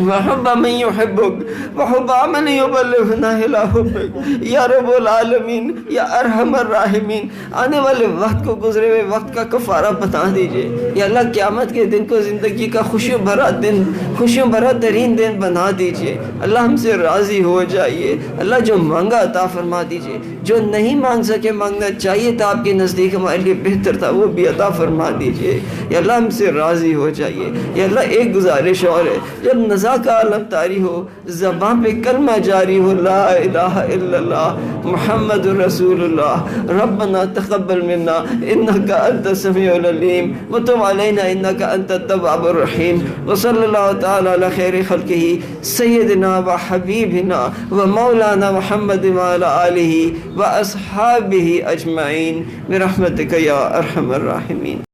B: وحب من يحبك وحب عمل يبلغنا الى حبك یا رب العالمین، یا ارحم الراحمین۔ آنے والے وقت کو، گزرے ہوئے وقت کا کفارہ بتا دیجئے یا اللہ، قیامت کے دن کو زندگی کا خوشیوں بھرا دن، خوشیوں بھرا ترین دن بنا دیجئے۔ اللہ ہم سے راضی ہو جائیے، اللہ جو مانگا عطا فرما دیجئے، جو نہیں مانگ سکے مانگنا چاہیے تھا آپ کے نزدیک ہمارے لیے بہتر تھا وہ بھی عطا فرما دیجئے، یا اللہ ہم سے راضی ہو جائیے۔ یا اللہ ایک گزارش اور ہے، جب نظر کا عالم طاری ہو، زبان پہ کلمہ جاری ہو، لا الہ الا اللہ محمد رسول اللہ، ربنا تقبل منا انک انت السمیع العلیم وتب علینا انک انت التواب الرحیم، وصلی اللہ تعالی علی خیر خلقہ سیدنا و حبیبنا و مولانا محمد وعلی آلہ و اصحابہ اجمعین برحمتک یا ارحم الراحمین۔